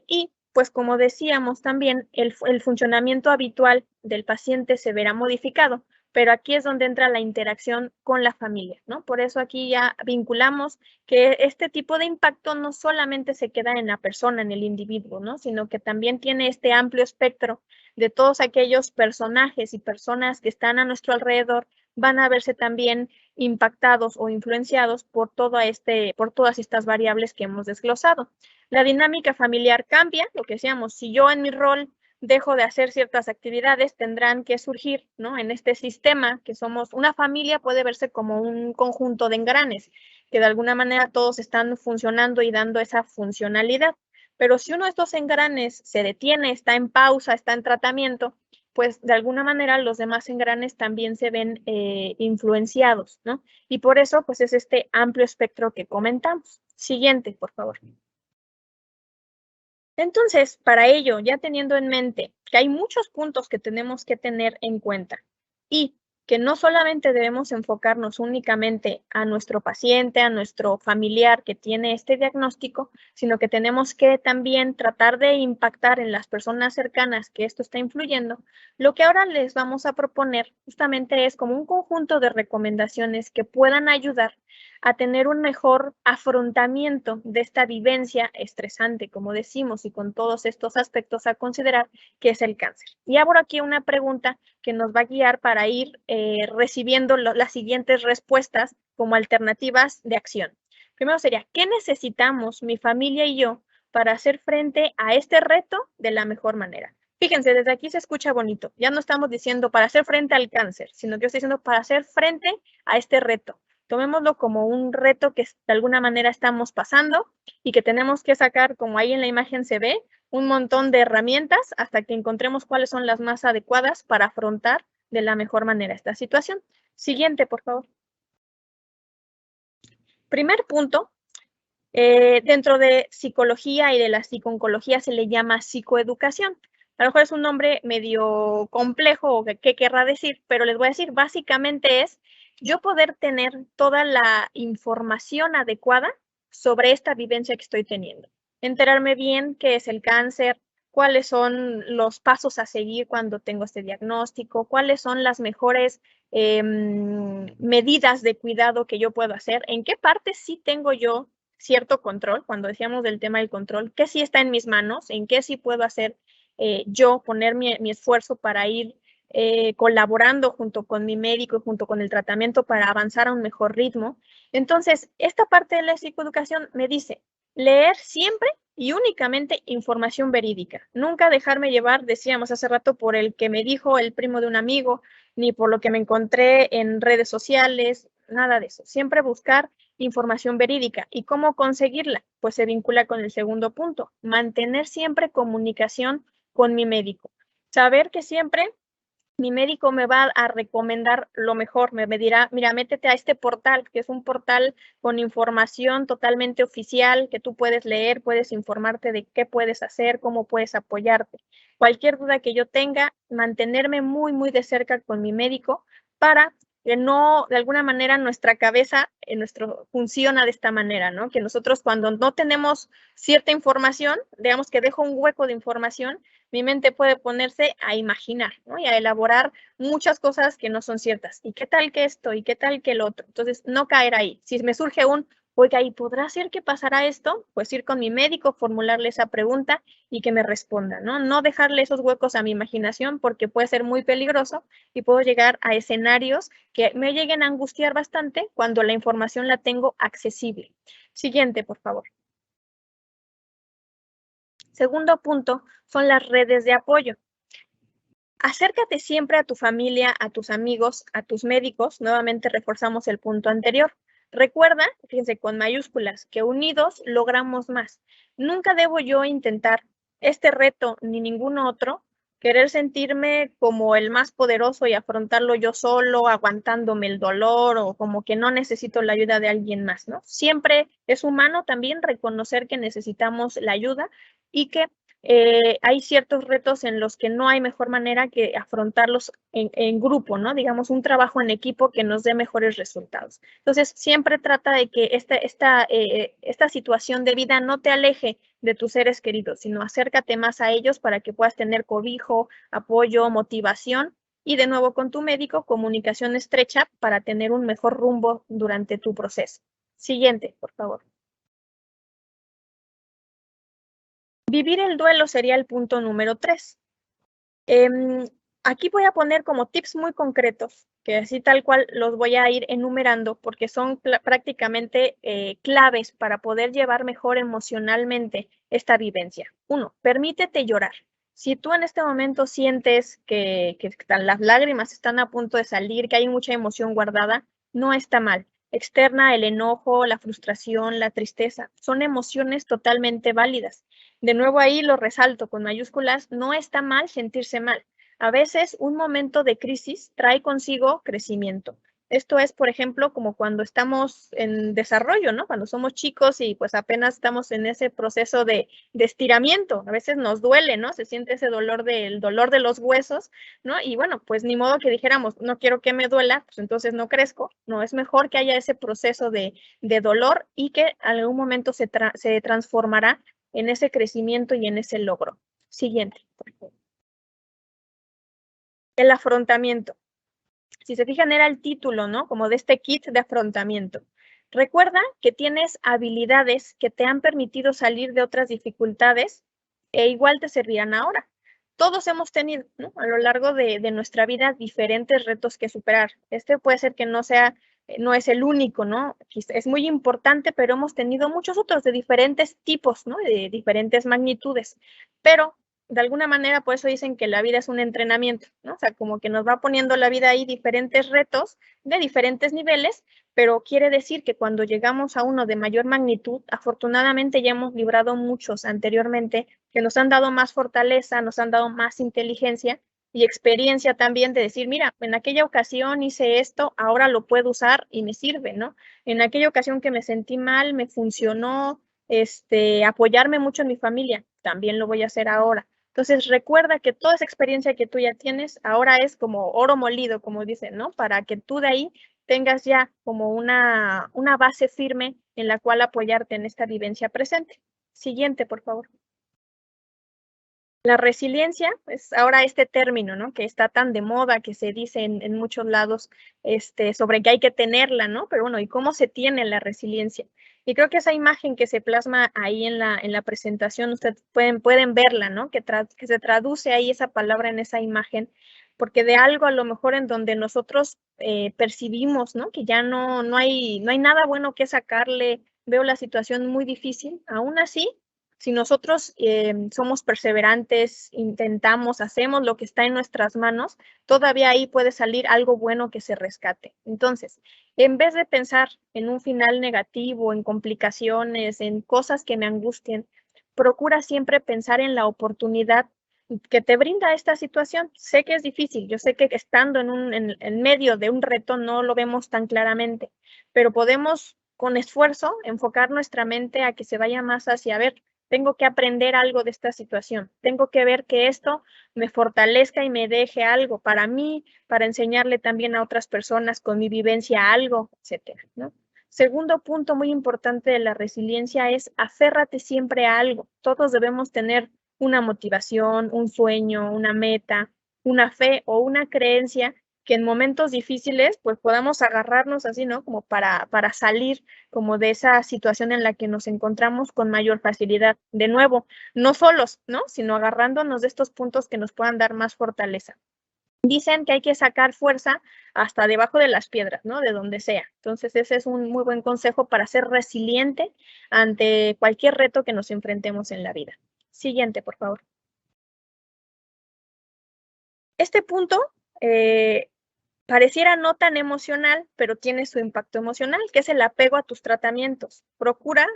Y pues como decíamos también, el funcionamiento habitual del paciente se verá modificado, pero aquí es donde entra la interacción con la familia, ¿no? Por eso aquí ya vinculamos que este tipo de impacto no solamente se queda en la persona, en el individuo, ¿no? Sino que también tiene este amplio espectro de todos aquellos personajes y personas que están a nuestro alrededor, van a verse también impactados o influenciados por todas estas variables que hemos desglosado. La dinámica familiar cambia, lo que decíamos, si yo en mi rol dejo de hacer ciertas actividades, tendrán que surgir, ¿no? En este sistema que somos, una familia puede verse como un conjunto de engranes, que de alguna manera todos están funcionando y dando esa funcionalidad. Pero si uno de estos engranes se detiene, está en pausa, está en tratamiento, pues de alguna manera los demás engranes también se ven influenciados, ¿no? Y por eso, pues es este amplio espectro que comentamos. Siguiente, por favor. Entonces, para ello, ya teniendo en mente que hay muchos puntos que tenemos que tener en cuenta y que no solamente debemos enfocarnos únicamente a nuestro paciente, a nuestro familiar que tiene este diagnóstico, sino que tenemos que también tratar de impactar en las personas cercanas que esto está influyendo, lo que ahora les vamos a proponer justamente es como un conjunto de recomendaciones que puedan ayudar a tener un mejor afrontamiento de esta vivencia estresante, como decimos, y con todos estos aspectos a considerar, que es el cáncer. Y abro aquí una pregunta que nos va a guiar para ir recibiendo las siguientes respuestas como alternativas de acción. Primero sería, ¿qué necesitamos mi familia y yo para hacer frente a este reto de la mejor manera? Fíjense, desde aquí se escucha bonito. Ya no estamos diciendo para hacer frente al cáncer, sino que yo estoy diciendo para hacer frente a este reto. Tomémoslo como un reto que de alguna manera estamos pasando y que tenemos que sacar, como ahí en la imagen se ve, un montón de herramientas hasta que encontremos cuáles son las más adecuadas para afrontar de la mejor manera esta situación. Siguiente, por favor. Primer punto, dentro de psicología y de la psicooncología se le llama psicoeducación. A lo mejor es un nombre medio complejo o qué querrá decir, pero les voy a decir, básicamente es yo poder tener toda la información adecuada sobre esta vivencia que estoy teniendo. Enterarme bien qué es el cáncer, cuáles son los pasos a seguir cuando tengo este diagnóstico, cuáles son las mejores medidas de cuidado que yo puedo hacer, en qué parte sí tengo yo cierto control, cuando decíamos del tema del control, qué sí está en mis manos, en qué sí puedo hacer yo, poner mi esfuerzo para ir colaborando junto con mi médico y junto con el tratamiento para avanzar a un mejor ritmo. Entonces, esta parte de la psicoeducación me dice, leer siempre y únicamente información verídica. Nunca dejarme llevar, decíamos hace rato, por el que me dijo el primo de un amigo, ni por lo que me encontré en redes sociales, nada de eso. Siempre buscar información verídica. ¿Y cómo conseguirla? Pues se vincula con el segundo punto, mantener siempre comunicación con mi médico. Saber que siempre mi médico me va a recomendar lo mejor, me dirá, mira, métete a este portal, que es un portal con información totalmente oficial, que tú puedes leer, puedes informarte de qué puedes hacer, cómo puedes apoyarte. Cualquier duda que yo tenga, mantenerme muy, muy de cerca con mi médico para que no, de alguna manera, nuestra cabeza funciona de esta manera, ¿no? Que nosotros cuando no tenemos cierta información, digamos que dejo un hueco de información, mi mente puede ponerse a imaginar, ¿no? Y a elaborar muchas cosas que no son ciertas. ¿Y qué tal que esto? ¿Y qué tal que el otro? Entonces, no caer ahí. Si me surge oiga, ¿y podrá ser que pasará esto? Pues ir con mi médico, formularle esa pregunta y que me responda, ¿no? No dejarle esos huecos a mi imaginación porque puede ser muy peligroso y puedo llegar a escenarios que me lleguen a angustiar bastante cuando la información la tengo accesible. Siguiente, por favor. Segundo punto son las redes de apoyo. Acércate siempre a tu familia, a tus amigos, a tus médicos. Nuevamente reforzamos el punto anterior. Recuerda, fíjense, con mayúsculas, que unidos logramos más. Nunca debo yo intentar este reto ni ningún otro, querer sentirme como el más poderoso y afrontarlo yo solo, aguantándome el dolor o como que no necesito la ayuda de alguien más, ¿no? Siempre es humano también reconocer que necesitamos la ayuda y que hay ciertos retos en los que no hay mejor manera que afrontarlos en grupo, ¿no? Digamos, un trabajo en equipo que nos dé mejores resultados. Entonces, siempre trata de que esta situación de vida no te aleje de tus seres queridos, sino acércate más a ellos para que puedas tener cobijo, apoyo, motivación y de nuevo con tu médico, comunicación estrecha para tener un mejor rumbo durante tu proceso. Siguiente, por favor. Vivir el duelo sería el punto número 3. Aquí voy a poner como tips muy concretos, que así tal cual los voy a ir enumerando porque son prácticamente claves para poder llevar mejor emocionalmente esta vivencia. 1, permítete llorar. Si tú en este momento sientes que las lágrimas están a punto de salir, que hay mucha emoción guardada, no está mal. Externa el enojo, la frustración, la tristeza, son emociones totalmente válidas. De nuevo ahí lo resalto con mayúsculas, no está mal sentirse mal. A veces un momento de crisis trae consigo crecimiento. Esto es, por ejemplo, como cuando estamos en desarrollo, ¿no? Cuando somos chicos y pues apenas estamos en ese proceso de estiramiento. A veces nos duele, ¿no? Se siente ese dolor dolor de los huesos, ¿no? Y bueno, pues ni modo que dijéramos, no quiero que me duela, pues entonces no crezco. No, es mejor que haya ese proceso de dolor y que en algún momento se transformará en ese crecimiento y en ese logro. Siguiente, por favor. El afrontamiento. Si se fijan, era el título, ¿no? Como de este kit de afrontamiento. Recuerda que tienes habilidades que te han permitido salir de otras dificultades e igual te servirán ahora. Todos hemos tenido, ¿no? A lo largo de nuestra vida diferentes retos que superar. Este puede ser que no es el único, ¿no? Es muy importante, pero hemos tenido muchos otros de diferentes tipos, ¿no? De diferentes magnitudes. Pero de alguna manera, por eso dicen que la vida es un entrenamiento, ¿no? O sea, como que nos va poniendo la vida ahí diferentes retos de diferentes niveles, pero quiere decir que cuando llegamos a uno de mayor magnitud, afortunadamente ya hemos librado muchos anteriormente que nos han dado más fortaleza, nos han dado más inteligencia y experiencia también de decir, mira, en aquella ocasión hice esto, ahora lo puedo usar y me sirve, ¿no? En aquella ocasión que me sentí mal, me funcionó, apoyarme mucho en mi familia, también lo voy a hacer ahora. Entonces, recuerda que toda esa experiencia que tú ya tienes ahora es como oro molido, como dicen, ¿no? Para que tú de ahí tengas ya como una base firme en la cual apoyarte en esta vivencia presente. Siguiente, por favor. La resiliencia es ahora este término, ¿no? Que está tan de moda, que se dice en muchos lados, sobre que hay que tenerla, ¿no? Pero bueno, ¿y cómo se tiene la resiliencia? Y creo que esa imagen que se plasma ahí en la presentación, ustedes pueden verla, ¿no? Que se traduce ahí esa palabra en esa imagen, porque de algo a lo mejor en donde nosotros percibimos, ¿no? Que ya no hay nada bueno que sacarle, veo la situación muy difícil, aún así si nosotros somos perseverantes, intentamos, hacemos lo que está en nuestras manos, todavía ahí puede salir algo bueno que se rescate. Entonces, en vez de pensar en un final negativo, en complicaciones, en cosas que me angustien, procura siempre pensar en la oportunidad que te brinda esta situación. Sé que es difícil, yo sé que estando en medio de un reto no lo vemos tan claramente, pero podemos con esfuerzo enfocar nuestra mente a que se vaya más hacia ver tengo que aprender algo de esta situación. Tengo que ver que esto me fortalezca y me deje algo para mí, para enseñarle también a otras personas con mi vivencia algo, etcétera, ¿no? Segundo punto muy importante de la resiliencia es aférrate siempre a algo. Todos debemos tener una motivación, un sueño, una meta, una fe o una creencia que en momentos difíciles pues podamos agarrarnos así, ¿no? Como para salir como de esa situación en la que nos encontramos con mayor facilidad. De nuevo, no solos, ¿no? Sino agarrándonos de estos puntos que nos puedan dar más fortaleza. Dicen que hay que sacar fuerza hasta debajo de las piedras, ¿no? De donde sea. Entonces, ese es un muy buen consejo para ser resiliente ante cualquier reto que nos enfrentemos en la vida. Siguiente, por favor. Este punto pareciera no tan emocional, pero tiene su impacto emocional, que es el apego a tus tratamientos. Procura,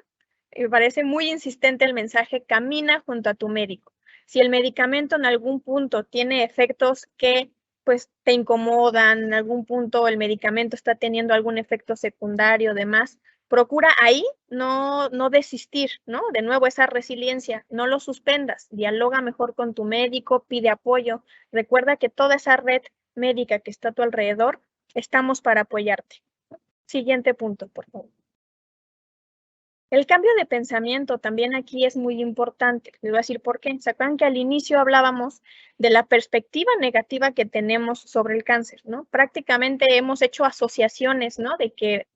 me parece muy insistente el mensaje, camina junto a tu médico. Si el medicamento en algún punto tiene efectos que pues te incomodan, en algún punto el medicamento está teniendo algún efecto secundario, demás, procura ahí no desistir, ¿no? De nuevo, esa resiliencia, no lo suspendas, dialoga mejor con tu médico, pide apoyo. Recuerda que toda esa red médica que está a tu alrededor, estamos para apoyarte. Siguiente punto, por favor. El cambio de pensamiento también aquí es muy importante. Les voy a decir por qué. ¿Se acuerdan que al inicio hablábamos de la perspectiva negativa que tenemos sobre el cáncer, ¿no? Prácticamente hemos hecho asociaciones, ¿no? De que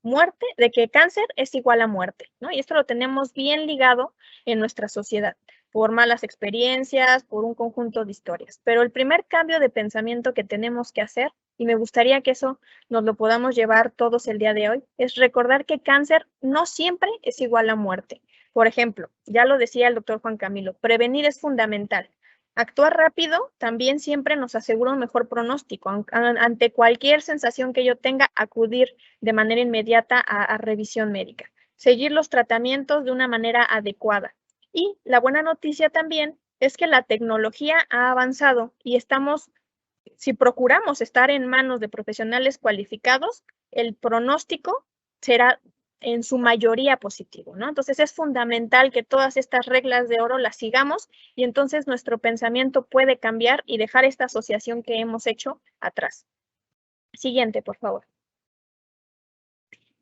cáncer es igual a muerte, ¿no? Y esto lo tenemos bien ligado en nuestra sociedad por malas experiencias, por un conjunto de historias. Pero el primer cambio de pensamiento que tenemos que hacer, y me gustaría que eso nos lo podamos llevar todos el día de hoy, es recordar que cáncer no siempre es igual a muerte. Por ejemplo, ya lo decía el doctor Juan Camilo, prevenir es fundamental. Actuar rápido también siempre nos asegura un mejor pronóstico. Ante cualquier sensación que yo tenga, acudir de manera inmediata a revisión médica. Seguir los tratamientos de una manera adecuada. Y la buena noticia también es que la tecnología ha avanzado y si procuramos estar en manos de profesionales cualificados, el pronóstico será en su mayoría positivo, ¿no? Entonces es fundamental que todas estas reglas de oro las sigamos y entonces nuestro pensamiento puede cambiar y dejar esta asociación que hemos hecho atrás. Siguiente, por favor.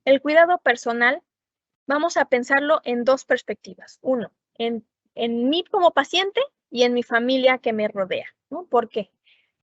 El cuidado personal, vamos a pensarlo en dos perspectivas. Uno, en mí como paciente y en mi familia que me rodea, ¿no? ¿Por qué?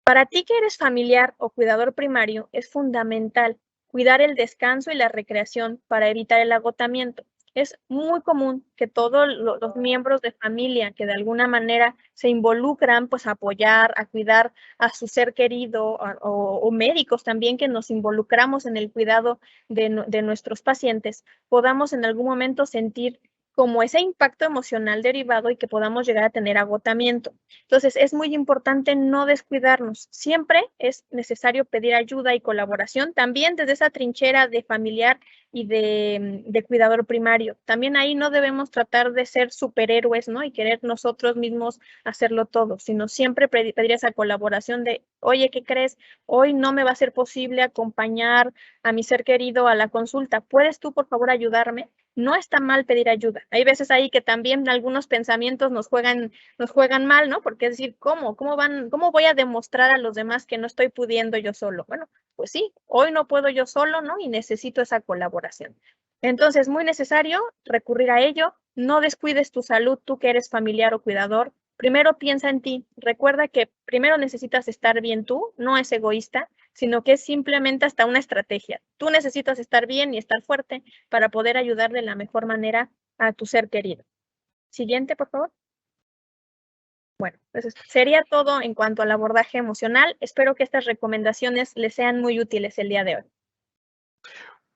Para ti que eres familiar o cuidador primario, es fundamental cuidar el descanso y la recreación para evitar el agotamiento. Es muy común que todos los miembros de familia que de alguna manera se involucran, pues a apoyar, a cuidar a su ser querido o médicos también que nos involucramos en el cuidado de nuestros pacientes, podamos en algún momento sentir como ese impacto emocional derivado y que podamos llegar a tener agotamiento. Entonces, es muy importante no descuidarnos. Siempre es necesario pedir ayuda y colaboración, también desde esa trinchera de familiar y de cuidador primario. También ahí no debemos tratar de ser superhéroes, ¿no? Y querer nosotros mismos hacerlo todo, sino siempre pedir esa colaboración de, oye, ¿qué crees? Hoy no me va a ser posible acompañar a mi ser querido a la consulta. ¿Puedes tú, por favor, ayudarme? No está mal pedir ayuda. Hay veces ahí que también algunos pensamientos nos juegan mal, ¿no? Porque es decir, ¿cómo voy a demostrar a los demás que no estoy pudiendo yo solo? Bueno, pues sí, hoy no puedo yo solo, ¿no? Y necesito esa colaboración. Entonces, muy necesario recurrir a ello. No descuides tu salud, tú que eres familiar o cuidador. Primero piensa en ti. Recuerda que primero necesitas estar bien tú, no es egoísta, sino que es simplemente hasta una estrategia. Tú necesitas estar bien y estar fuerte para poder ayudar de la mejor manera a tu ser querido. Siguiente, por favor. Bueno, pues sería todo en cuanto al abordaje emocional. Espero que estas recomendaciones les sean muy útiles el día de hoy.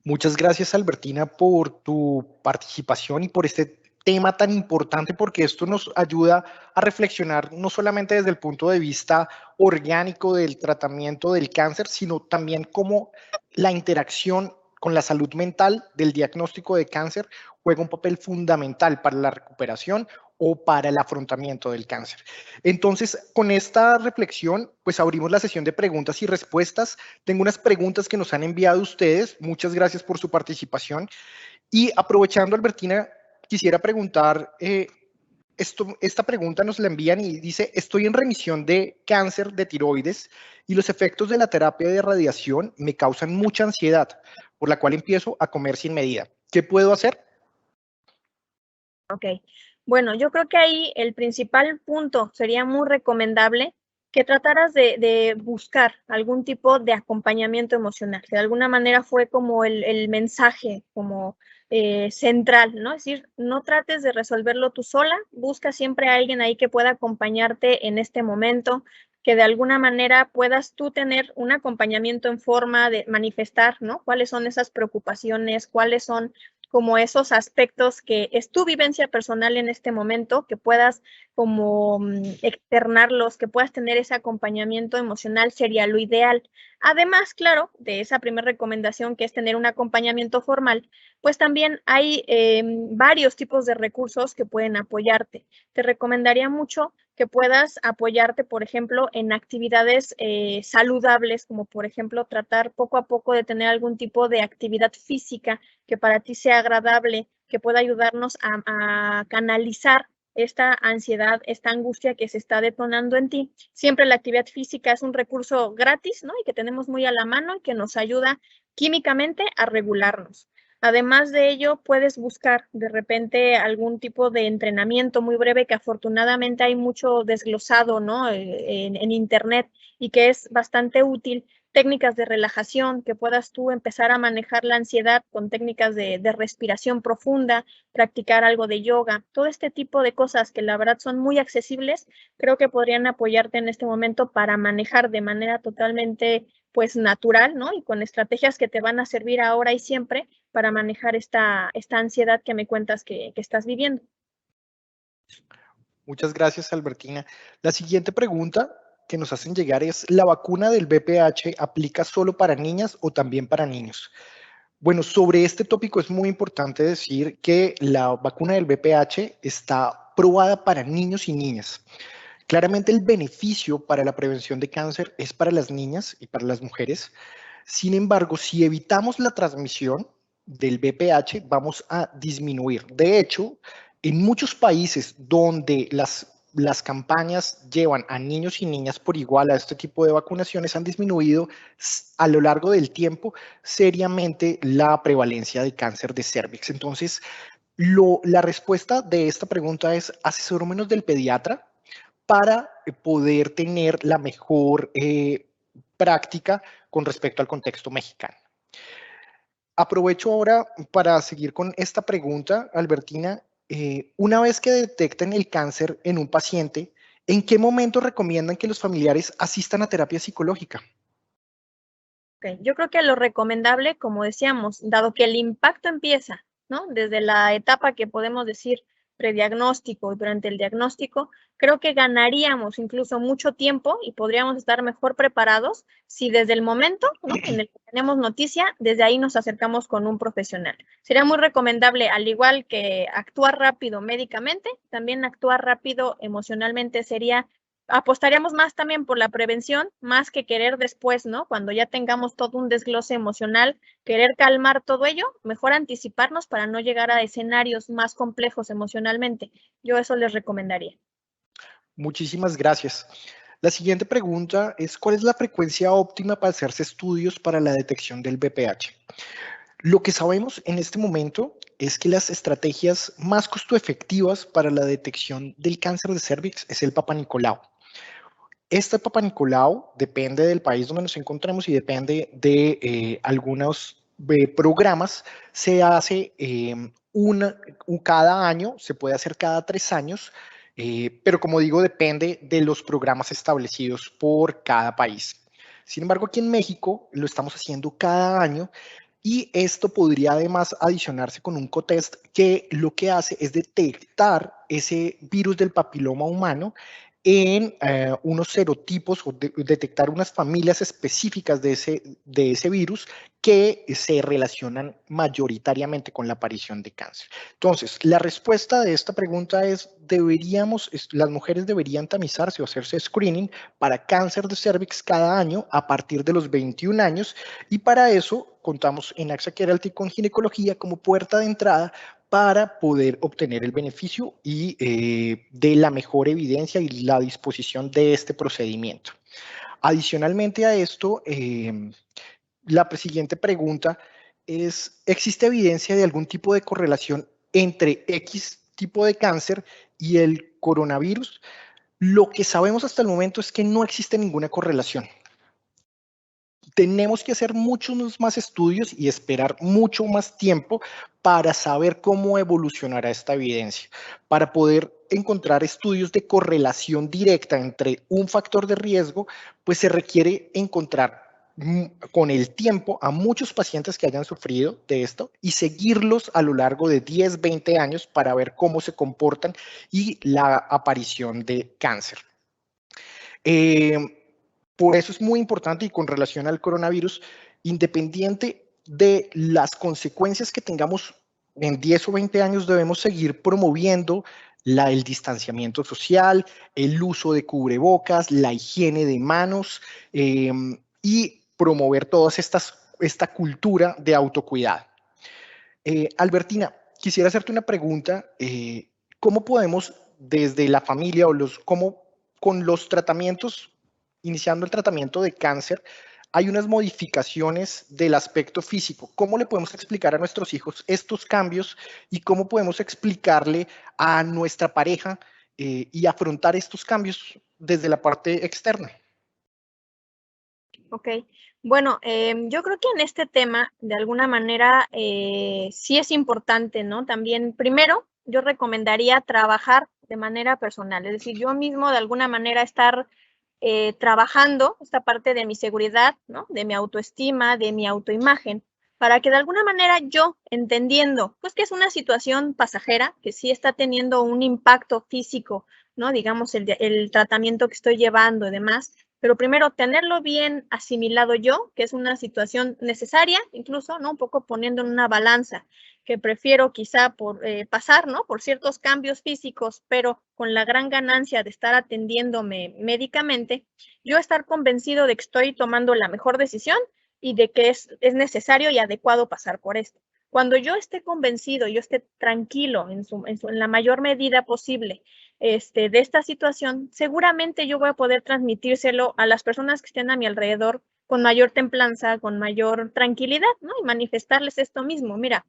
Muchas gracias, Albertina, por tu participación y por este tema tan importante, porque esto nos ayuda a reflexionar no solamente desde el punto de vista orgánico del tratamiento del cáncer, sino también cómo la interacción con la salud mental del diagnóstico de cáncer juega un papel fundamental para la recuperación o para el afrontamiento del cáncer. Entonces, con esta reflexión, pues abrimos la sesión de preguntas y respuestas. Tengo unas preguntas que nos han enviado ustedes. Muchas gracias por su participación. Y aprovechando, Albertina, quisiera preguntar, esta pregunta nos la envían y dice, estoy en remisión de cáncer de tiroides y los efectos de la terapia de radiación me causan mucha ansiedad, por la cual empiezo a comer sin medida. ¿Qué puedo hacer? Ok. Bueno, yo creo que ahí el principal punto sería muy recomendable que trataras de buscar algún tipo de acompañamiento emocional, que de alguna manera fue como el mensaje como central, ¿no? Es decir, no trates de resolverlo tú sola, busca siempre a alguien ahí que pueda acompañarte en este momento, que de alguna manera puedas tú tener un acompañamiento en forma de manifestar, ¿no? ¿Cuáles son esas preocupaciones? ¿Cuáles son como esos aspectos que es tu vivencia personal en este momento, que puedas como externarlos, que puedas tener ese acompañamiento emocional, sería lo ideal. Además, claro, de esa primera recomendación que es tener un acompañamiento formal, pues también hay varios tipos de recursos que pueden apoyarte. Te recomendaría mucho que puedas apoyarte, por ejemplo, en actividades saludables, como por ejemplo tratar poco a poco de tener algún tipo de actividad física que para ti sea agradable, que pueda ayudarnos a canalizar esta ansiedad, esta angustia que se está detonando en ti. Siempre la actividad física es un recurso gratis, ¿no? Y que tenemos muy a la mano y que nos ayuda químicamente a regularnos. Además de ello, puedes buscar de repente algún tipo de entrenamiento muy breve que afortunadamente hay mucho desglosado, ¿no? En internet y que es bastante útil, técnicas de relajación, que puedas tú empezar a manejar la ansiedad con técnicas de respiración profunda, practicar algo de yoga, todo este tipo de cosas que la verdad son muy accesibles, creo que podrían apoyarte en este momento para manejar de manera totalmente pues natural, ¿no? Y con estrategias que te van a servir ahora y siempre para manejar esta ansiedad que me cuentas que estás viviendo. Muchas gracias, Albertina. La siguiente pregunta que nos hacen llegar es, ¿la vacuna del VPH aplica solo para niñas o también para niños? Bueno, sobre este tópico es muy importante decir que la vacuna del VPH está probada para niños y niñas. Claramente el beneficio para la prevención de cáncer es para las niñas y para las mujeres. Sin embargo, si evitamos la transmisión del VPH, vamos a disminuir. De hecho, en muchos países donde las campañas llevan a niños y niñas por igual a este tipo de vacunaciones, han disminuido a lo largo del tiempo seriamente la prevalencia de cáncer de cervix. Entonces, la respuesta de esta pregunta es asesorémonos del pediatra para poder tener la mejor práctica con respecto al contexto mexicano. Aprovecho ahora para seguir con esta pregunta, Albertina. Una vez que detecten el cáncer en un paciente, ¿en qué momento recomiendan que los familiares asistan a terapia psicológica? Okay. Yo creo que lo recomendable, como decíamos, dado que el impacto empieza ¿no? Desde la etapa que podemos decir prediagnóstico y durante el diagnóstico, creo que ganaríamos incluso mucho tiempo y podríamos estar mejor preparados si desde el momento, ¿no?, en el que tenemos noticia, desde ahí nos acercamos con un profesional. Sería muy recomendable, al igual que actuar rápido médicamente, también actuar rápido emocionalmente. Apostaríamos más también por la prevención, más que querer después, ¿no? Cuando ya tengamos todo un desglose emocional, querer calmar todo ello, mejor anticiparnos para no llegar a escenarios más complejos emocionalmente. Yo eso les recomendaría. Muchísimas gracias. La siguiente pregunta es, ¿cuál es la frecuencia óptima para hacerse estudios para la detección del BPH? Lo que sabemos en este momento es que las estrategias más costo efectivas para la detección del cáncer de cervix es el Papa Nicolau. Este Papa Nicolau depende del país donde nos encontremos y depende de algunos programas. Se hace cada año, se puede hacer cada 3 años, pero como digo, depende de los programas establecidos por cada país. Sin embargo, aquí en México lo estamos haciendo cada año y esto podría además adicionarse con un cotest que lo que hace es detectar ese virus del papiloma humano en unos serotipos o detectar unas familias específicas de ese virus que se relacionan mayoritariamente con la aparición de cáncer. Entonces, la respuesta de esta pregunta es, las mujeres deberían tamizarse o hacerse screening para cáncer de cervix cada año a partir de los 21 años y para eso contamos en AXA Keralty con ginecología como puerta de entrada para poder obtener el beneficio y de la mejor evidencia y la disposición de este procedimiento. Adicionalmente a esto, la siguiente pregunta es, ¿existe evidencia de algún tipo de correlación entre X tipo de cáncer y el coronavirus? Lo que sabemos hasta el momento es que no existe ninguna correlación. Tenemos que hacer muchos más estudios y esperar mucho más tiempo para saber cómo evolucionará esta evidencia, para poder encontrar estudios de correlación directa entre un factor de riesgo, pues se requiere encontrar con el tiempo a muchos pacientes que hayan sufrido de esto y seguirlos a lo largo de 10, 20 años para ver cómo se comportan y la aparición de cáncer. Por eso es muy importante y con relación al coronavirus, independiente de las consecuencias que tengamos en 10 o 20 años, debemos seguir promoviendo el distanciamiento social, el uso de cubrebocas, la higiene de manos y promover esta cultura de autocuidado. Albertina, quisiera hacerte una pregunta. ¿Cómo podemos desde la familia cómo con los tratamientos, iniciando el tratamiento de cáncer, hay unas modificaciones del aspecto físico? ¿Cómo le podemos explicar a nuestros hijos estos cambios y cómo podemos explicarle a nuestra pareja y afrontar estos cambios desde la parte externa? Ok, bueno, yo creo que en este tema, de alguna manera, sí es importante, ¿no? También, primero, yo recomendaría trabajar de manera personal, es decir, yo mismo de alguna manera estar trabajando esta parte de mi seguridad, ¿no?, de mi autoestima, de mi autoimagen, para que de alguna manera yo, entendiendo, pues, que es una situación pasajera, que sí está teniendo un impacto físico, ¿no?, digamos, el tratamiento que estoy llevando y demás, pero primero tenerlo bien asimilado yo, que es una situación necesaria, incluso, ¿no?, un poco poniendo en una balanza, que prefiero quizá pasar, ¿no?, por ciertos cambios físicos, pero con la gran ganancia de estar atendiéndome médicamente, yo estar convencido de que estoy tomando la mejor decisión y de que es necesario y adecuado pasar por esto. Cuando yo esté convencido, yo esté tranquilo en la mayor medida posible de esta situación, seguramente yo voy a poder transmitírselo a las personas que estén a mi alrededor con mayor templanza, con mayor tranquilidad, ¿no? Y manifestarles esto mismo. Mira,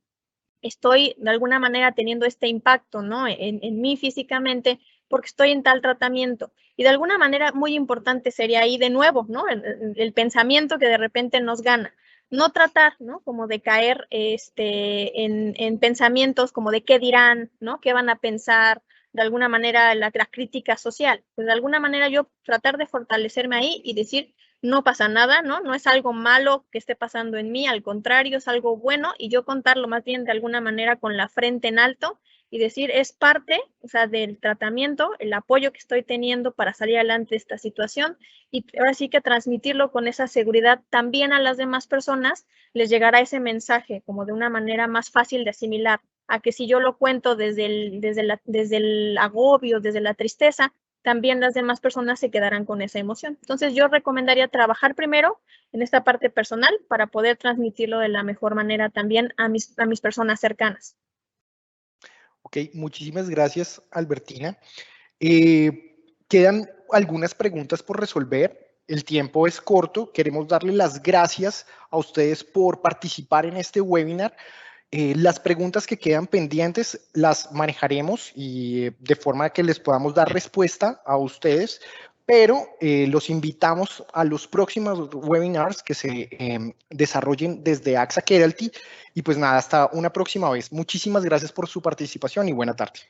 estoy de alguna manera teniendo este impacto, ¿no?, en mí físicamente porque estoy en tal tratamiento. Y de alguna manera muy importante sería ahí de nuevo, ¿no?, el pensamiento que de repente nos gana. No tratar, ¿no?, como de caer en pensamientos como de qué dirán, ¿no?, qué van a pensar, de alguna manera la crítica social. Pues de alguna manera yo tratar de fortalecerme ahí y decir, no pasa nada, ¿no? No es algo malo que esté pasando en mí, al contrario, es algo bueno, y yo contarlo más bien de alguna manera con la frente en alto y decir, es parte, o sea, del tratamiento, el apoyo que estoy teniendo para salir adelante de esta situación, y ahora sí que transmitirlo con esa seguridad también a las demás personas, les llegará ese mensaje como de una manera más fácil de asimilar, a que si yo lo cuento desde el agobio, desde la tristeza, también las demás personas se quedarán con esa emoción. Entonces yo recomendaría trabajar primero en esta parte personal para poder transmitirlo de la mejor manera también a mis personas cercanas. Ok, muchísimas gracias, Albertina. Quedan algunas preguntas por resolver. El tiempo es corto. Queremos darle las gracias a ustedes por participar en este webinar. Las preguntas que quedan pendientes las manejaremos y de forma que les podamos dar respuesta a ustedes, pero los invitamos a los próximos webinars que se desarrollen desde AXA Keralty. Y pues nada, hasta una próxima vez. Muchísimas gracias por su participación y buena tarde.